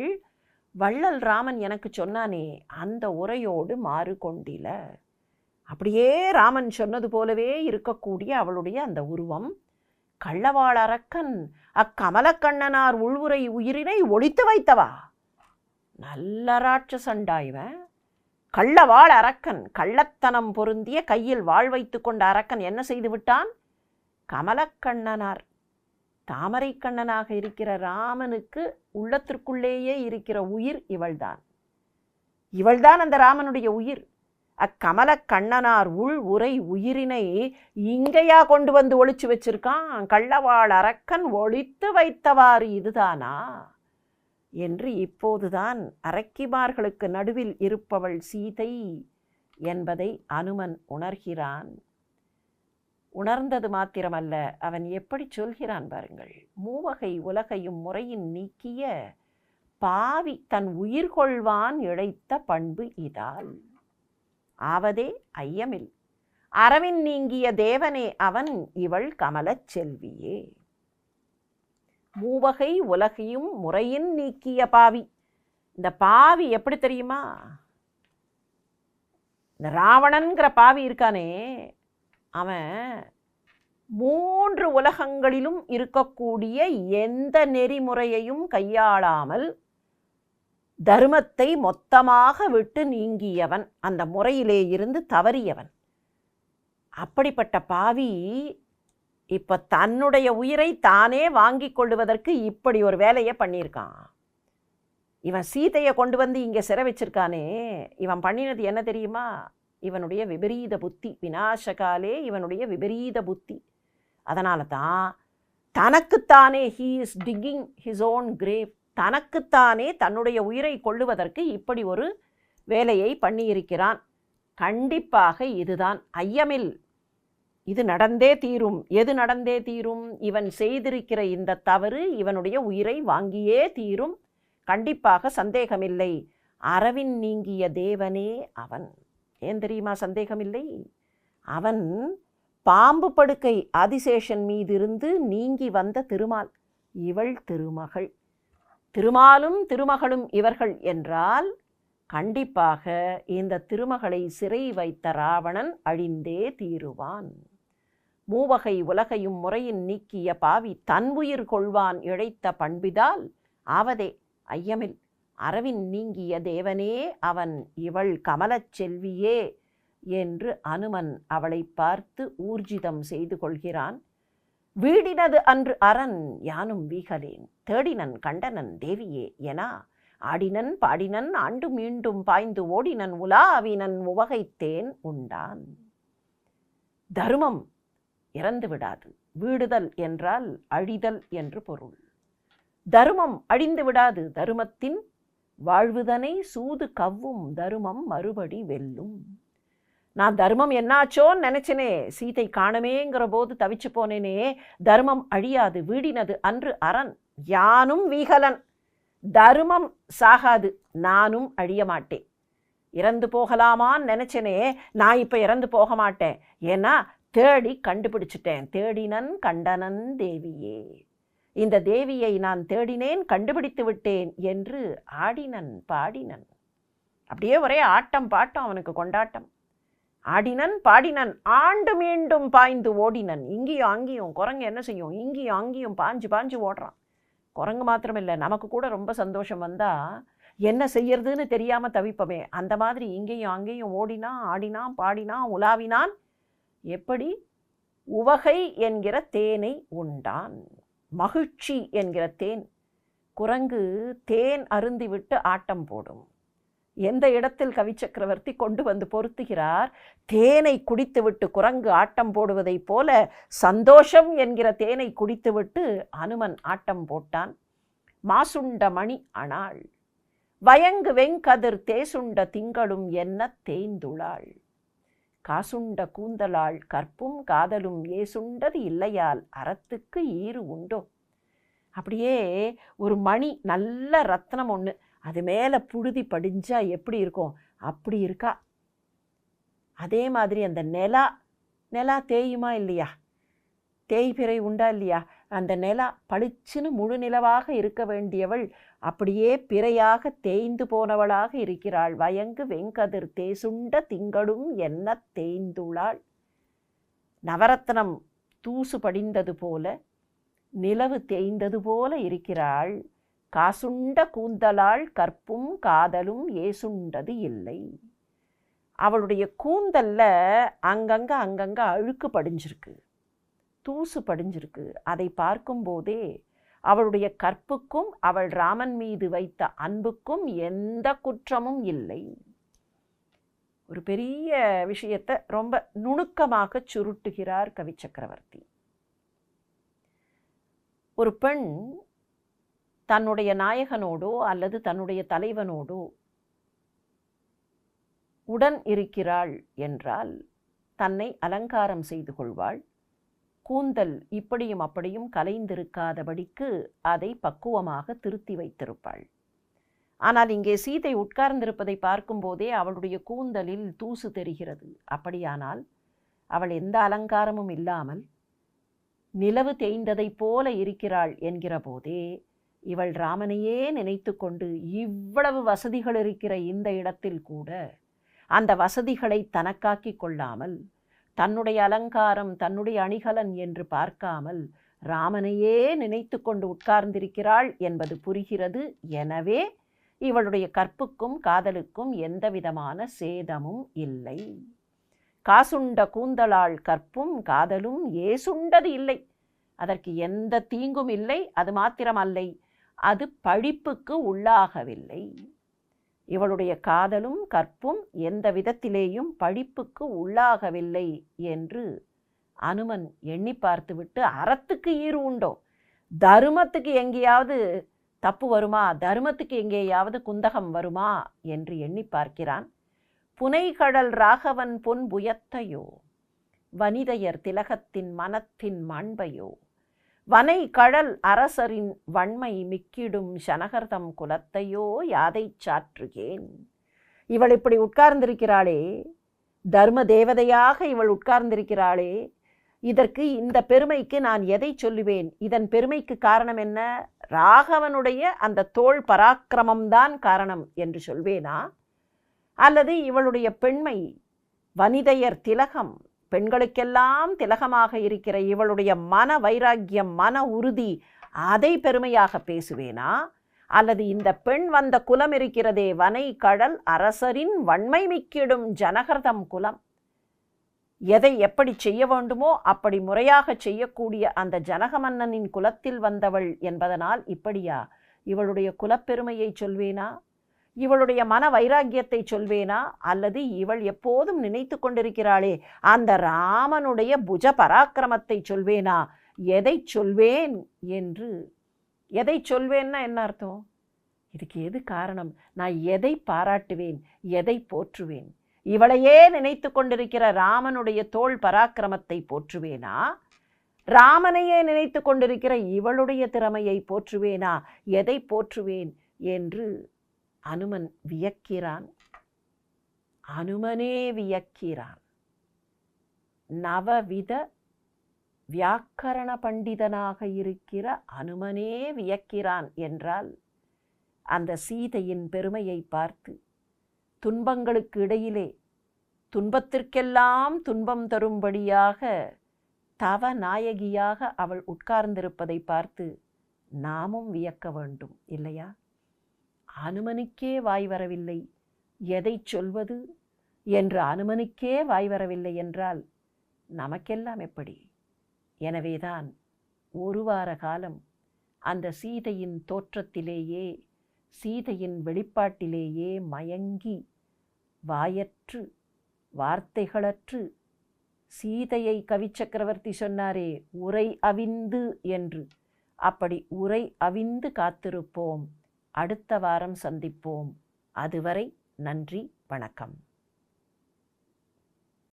வள்ளல் ராமன் எனக்கு சொன்னானே அந்த உரையோடு மாறு கொண்டில. அப்படியே ராமன் சொன்னது போலவே இருக்கக்கூடிய அவளுடைய அந்த உருவம். கள்ளவாள் அரக்கன் அக்கமலக்கண்ணனார் உள்வுரை உயிரினை ஒழித்து வைத்தவா. நல்ல ராட்சசண்டா இவன். கள்ளவாள் அரக்கன், கள்ளத்தனம் பொருந்திய கையில் வாழ் வைத்து கொண்ட அரக்கன் என்ன செய்து விட்டான்? கமலக்கண்ணனார், தாமரை கண்ணனாக இருக்கிற ராமனுக்கு உள்ளத்திற்குள்ளேயே இருக்கிற உயிர் இவள்தான். இவள்தான் அந்த ராமனுடைய உயிர். அக்கமல கண்ணனார் உள் உரை உயிரினை இங்கேயா கொண்டு வந்து ஒளிச்சு வச்சிருக்கான்? கள்ளவாள் அரக்கன் ஒளித்து வைத்தவாறு இதுதானா என்று இப்போதுதான் அரக்கிமார்களுக்கு நடுவில் இருப்பவள் சீதை என்பதை அனுமன் உணர்கிறான். உணர்ந்தது மாத்திரமல்ல, அவன் எப்படி சொல்கிறான் பாருங்கள். மூவகை உலகையும் முறையின் நீக்கிய பாவி தன் உயிர் கொள்வான் இழைத்த பண்பு இதால். ஆவதே ஐயமில் அறவின் நீங்கிய தேவனே அவன் இவள் கமலச் செல்வியே. மூவகை உலகையும் முறையின் நீக்கிய பாவி. இந்த பாவி எப்படி தெரியுமா? இந்த ராவணன்கிற பாவி இருக்கானே, அவன் 3 உலகங்களிலும் இருக்கக்கூடிய எந்த நெறிமுறையையும் கையாளாமல் தர்மத்தை மொத்தமாக விட்டு நீங்கியவன், அந்த முறையிலே இருந்து தவறியவன். அப்படிப்பட்ட பாவி இப்ப தன்னுடைய உயிரை தானே வாங்கி கொள்ளுவதற்கு இப்படி ஒரு வேலையை பண்ணியிருக்கான். இவன் சீதையை கொண்டு வந்து இங்கே சிறை வச்சிருக்கானே, இவன் பண்ணினது என்ன தெரியுமா? இவனுடைய விபரீத புத்தி, விநாசகாலே இவனுடைய விபரீத புத்தி. அதனால தான் தனக்குத்தானே he is digging his own grave, தனக்குத்தானே தன்னுடைய உயிரை கொள்ளுவதற்கு இப்படி ஒரு வேலையை பண்ணியிருக்கிறான். கண்டிப்பாக இதுதான், ஐயமில் இது நடந்தே தீரும். எது நடந்தே தீரும்? இவன் செய்திருக்கிற இந்த தவறு இவனுடைய உயிரை வாங்கியே தீரும், கண்டிப்பாக சந்தேகமில்லை. அறவின் நீங்கிய தேவனே அவன். ஏன் தெரியுமா சந்தேகமில்லை? அவன் பாம்பு படுக்கை ஆதிசேஷன் மீதிருந்து நீங்கி வந்த திருமால், இவள் திருமகள். திருமாலும் திருமகளும் இவர்கள் என்றால் கண்டிப்பாக இந்த திருமகளை சிறை வைத்த ராவணன் அழிந்தே தீருவான். மூவகை உலகையும் முறையின் நீக்கிய பாவி தன் உயிர் கொள்வான் இழைத்த பண்பிதால் ஆவதே ஐயமில் அறவின் நீங்கிய தேவனே அவன், இவள் கமலச் செல்வியே என்று அனுமன் அவளை பார்த்து ஊர்ஜிதம் செய்து கொள்கிறான். வீடினது அன்று அரண் யானும் வீகலேன், தேடினன் கண்டனன் தேவியே என ஆடினன் பாடினன் ஆண்டு மீண்டும் பாய்ந்து ஓடினன் உலாவினன் உவகைத்தேன் உண்டான். தர்மம் இறந்து விடாது. வீடுதல் என்றால் அழிதல் என்று பொருள். தர்மம் அழிந்து விடாது. தருமத்தின் வாழ்வுதனை சூது கவ்வும் தருமம் மறுபடி வெல்லும். நான் தர்மம் என்னாச்சோன்னு நினைச்சனே, சீதை காணமேங்கிற போது தவிச்சு போனேனே, தர்மம் அழியாது. வீடினது அன்று அரண் யானும் வீகலன், தர்மம் சாகாது, நானும் அழிய மாட்டேன். இறந்து போகலாமான்னு நினைச்சனே, நான் இப்போ இறந்து போக மாட்டேன். ஏன்னா தேடி கண்டுபிடிச்சிட்டேன். தேடினன் கண்டனன் தேவியே, இந்த தேவியை நான் தேடினேன், கண்டுபிடித்து விட்டேன் என்று ஆடினன் பாடினன். அப்படியே ஒரே ஆட்டம் பாட்டம், அவனுக்கு கொண்டாட்டம். ஆடினன் பாடினன் ஆண்டு மீண்டும் பாய்ந்து ஓடினன். இங்கேயும் அங்கேயும் குரங்கு என்ன செய்யும்? இங்கேயும் அங்கேயும் பாஞ்சு பாஞ்சு ஓடுறான். குரங்கு மாத்திரமில்லை, நமக்கு கூட ரொம்ப சந்தோஷம் வந்தால் என்ன செய்யறதுன்னு தெரியாமல் தவிப்பமே, அந்த மாதிரி இங்கேயும் அங்கேயும் ஓடினான், ஆடினான், பாடினான், உலாவினான். எப்படி? உவகை என்கிற தேனை உண்டான். மகிழ்ச்சி என்கிற தேன். குரங்கு தேன் அருந்திவிட்டு ஆட்டம் போடும். எந்த இடத்தில் கவிச்சக்கரவர்த்தி கொண்டு வந்து பொருத்துகிறார்? தேனை குடித்துவிட்டு குரங்கு ஆட்டம் போடுவதைப் போல சந்தோஷம் என்கிற தேனை குடித்துவிட்டு அனுமன் ஆட்டம் போட்டான். மாசுண்ட மணி அனாள் வயங்கு வெங்கதிர் தேசுண்ட திங்களும் என்ன தேய்ந்துளாள். காசுண்ட கூந்தலாள் கற்பும் காதலும் ஏசுண்டது இல்லையால் அறத்துக்கு ஈறு உண்டோ. அப்படியே ஒரு மணி, நல்ல ரத்னம் ஒன்று, அது மேலே புழுதி படிஞ்சா எப்படி இருக்கும் அப்படி இருக்கா. அதே மாதிரி அந்த நிலா தேயுமா இல்லையா? தேய்பிறை உண்டா இல்லையா? அந்த நிலா பளிச்சுன்னு முழு நிலவாக இருக்க வேண்டியவள் அப்படியே பிறையாக தேய்ந்து போனவளாக இருக்கிறாள். வயங்கு வெங்கதிர் தேசுண்ட திங்களும் என்ன தேய்ந்துளாள். நவரத்னம் தூசு படிந்தது போல, நிலவு தேய்ந்தது போல இருக்கிறாள். காசுண்ட கூந்தலாள் கற்பும் காதலும் ஏசுண்டது இல்லை. அவளுடைய கூந்தல்ல அங்கங்க அழுக்கு படிஞ்சிருக்கு, தூசு படிஞ்சிருக்கு. அதை பார்க்கும்போதே அவளுடைய கற்புக்கும் அவள் ராமன் மீது வைத்த அன்புக்கும் எந்த குற்றமும் இல்லை. ஒரு பெரிய விஷயத்தை ரொம்ப நுணுக்கமாக சுருட்டுகிறார் கவிச்சக்கரவர்த்தி. ஒரு பெண் தன்னுடைய நாயகனோடோ அல்லது தன்னுடைய தலைவனோடோ உடன் இருக்கிறாள் என்றால் தன்னை அலங்காரம் செய்து கொள்வாள். கூந்தல் இப்படியும் அப்படியும் கலைந்திருக்காதபடிக்கு அதை பக்குவமாக திருத்தி வைத்திருப்பாள். ஆனால் இங்கே சீதை உட்கார்ந்திருப்பதை பார்க்கும்போதே அவளுடைய கூந்தலில் தூசு தெரிகிறது. அப்படியானால் அவள் எந்த அலங்காரமும் இல்லாமல் நிலவு தேய்ந்ததைப் போல இருக்கிறாள் என்கிற போதே இவள் ராமனையே நினைத்து கொண்டு இவ்வளவு வசதிகள் இருக்கிற இந்த இடத்தில் கூட அந்த வசதிகளை தனக்காக்கி கொள்ளாமல், தன்னுடைய அலங்காரம் தன்னுடைய அணிகலன் என்று பார்க்காமல் ராமனையே நினைத்து கொண்டு உட்கார்ந்திருக்கிறாள் என்பது புரிகிறது. எனவே இவளுடைய கற்புக்கும் காதலுக்கும் எந்த விதமான சேதமும் இல்லை. காசுண்ட கூந்தலாள் கற்பும் காதலும் ஏசுண்டது இல்லை, அதற்கு எந்த தீங்கும் இல்லை. அது மாத்திரமல்லை, அது பழிப்புக்கு உள்ளாகவில்லை. இவளுடைய காதலும் கற்பும் எந்த விதத்திலேயும் பழிப்புக்கு உள்ளாகவில்லை என்று அனுமன் எண்ணி பார்த்துவிட்டு, அறத்துக்கு ஈறு உண்டோ, தர்மத்துக்கு எங்கேயாவது தப்பு வருமா, தர்மத்துக்கு எங்கேயாவது குந்தகம் வருமா என்று எண்ணி பார்க்கிறான். புனைகடல் ராகவன் பொன் புயத்தையோ, வனிதையர் திலகத்தின் மனத்தின் மாண்பையோ, வனை கடல் அரசரின் வன்மை மிக்கிடும் சனகர்தம் குலத்தையோ யாதை சாற்றுகேன். இவள் இப்படி உட்கார்ந்திருக்கிறாளே, தர்ம தேவதையாக இவள் உட்கார்ந்திருக்கிறாளே, இதற்கு, இந்த பெருமைக்கு நான் எதை சொல்லுவேன்? இதன் பெருமைக்கு காரணம் என்ன? ராகவனுடைய அந்த தோள் பராக்கிரமம்தான் காரணம் என்று சொல்வேனா? அல்லது இவளுடைய பெண்மை, வனிதையர் திலகம், பெண்களுக்கெல்லாம் திலகமாக இருக்கிற இவளுடைய மன வைராக்கியம், மன உறுதி, அதை பெருமையாக பேசுவேனா? அல்லது இந்த பெண் வந்த குலம் இருக்கிறதே, வனை கடல் அரசரின் வன்மை மிக்கிடும் ஜனகர்தம் குலம், எதை எப்படி செய்ய வேண்டுமோ அப்படி முறையாக செய்யக்கூடிய அந்த ஜனக மன்னனின் குலத்தில் வந்தவள் என்பதனால் இப்படியா? இவளுடைய குலப்பெருமையை சொல்வேனா? இவளுடைய மன வைராக்கியத்தை சொல்வேனா? அல்லது இவள் எப்போதும் நினைத்து கொண்டிருக்கிறாளே அந்த ராமனுடைய புஜ பராக்கிரமத்தை சொல்வேனா? எதை சொல்வேன் என்று, எதை சொல்வேன்னா என்ன அர்த்தம்? இதுக்கு எது காரணம்? நான் எதை பாராட்டுவேன், எதை போற்றுவேன்? இவளையே நினைத்து கொண்டிருக்கிற ராமனுடைய தோள் பராக்கிரமத்தை போற்றுவேனா? ராமனையே நினைத்து கொண்டிருக்கிற இவளுடைய திறமையை போற்றுவேனா? எதை போற்றுவேன் என்று அனுமன் வியக்கிறான். அனுமனே வியக்கிறான். நவவித வியாக்கரண பண்டிதனாக இருக்கிற அனுமனே வியக்கிறான் என்றால், அந்த சீதையின் பெருமையை பார்த்து, துன்பங்களுக்கு இடையிலே துன்பத்திற்கெல்லாம் துன்பம் தரும்படியாக தவ நாயகியாக அவள் உட்கார்ந்திருப்பதை பார்த்து நாமும் வியக்க வேண்டும் இல்லையா? அனுமனுக்கே வாய் வரவில்லை, எதை சொல்வது என்று அனுமனுக்கே வாய் வரவில்லை என்றால் நமக்கெல்லாம் எப்படி? எனவேதான் ஒரு வார காலம் அந்த சீதையின் தோற்றத்திலேயே, சீதையின் வெளிப்பாட்டிலேயே மயங்கி, வாயற்று வார்த்தைகளற்று, சீதையை கவிச்சக்கரவர்த்தி சொன்னாரே உரை அவிந்து என்று, அப்படி உரை அவிந்து காத்திருப்போம். அடுத்த வாரம் சந்திப்போம். அதுவரை நன்றி, வணக்கம்.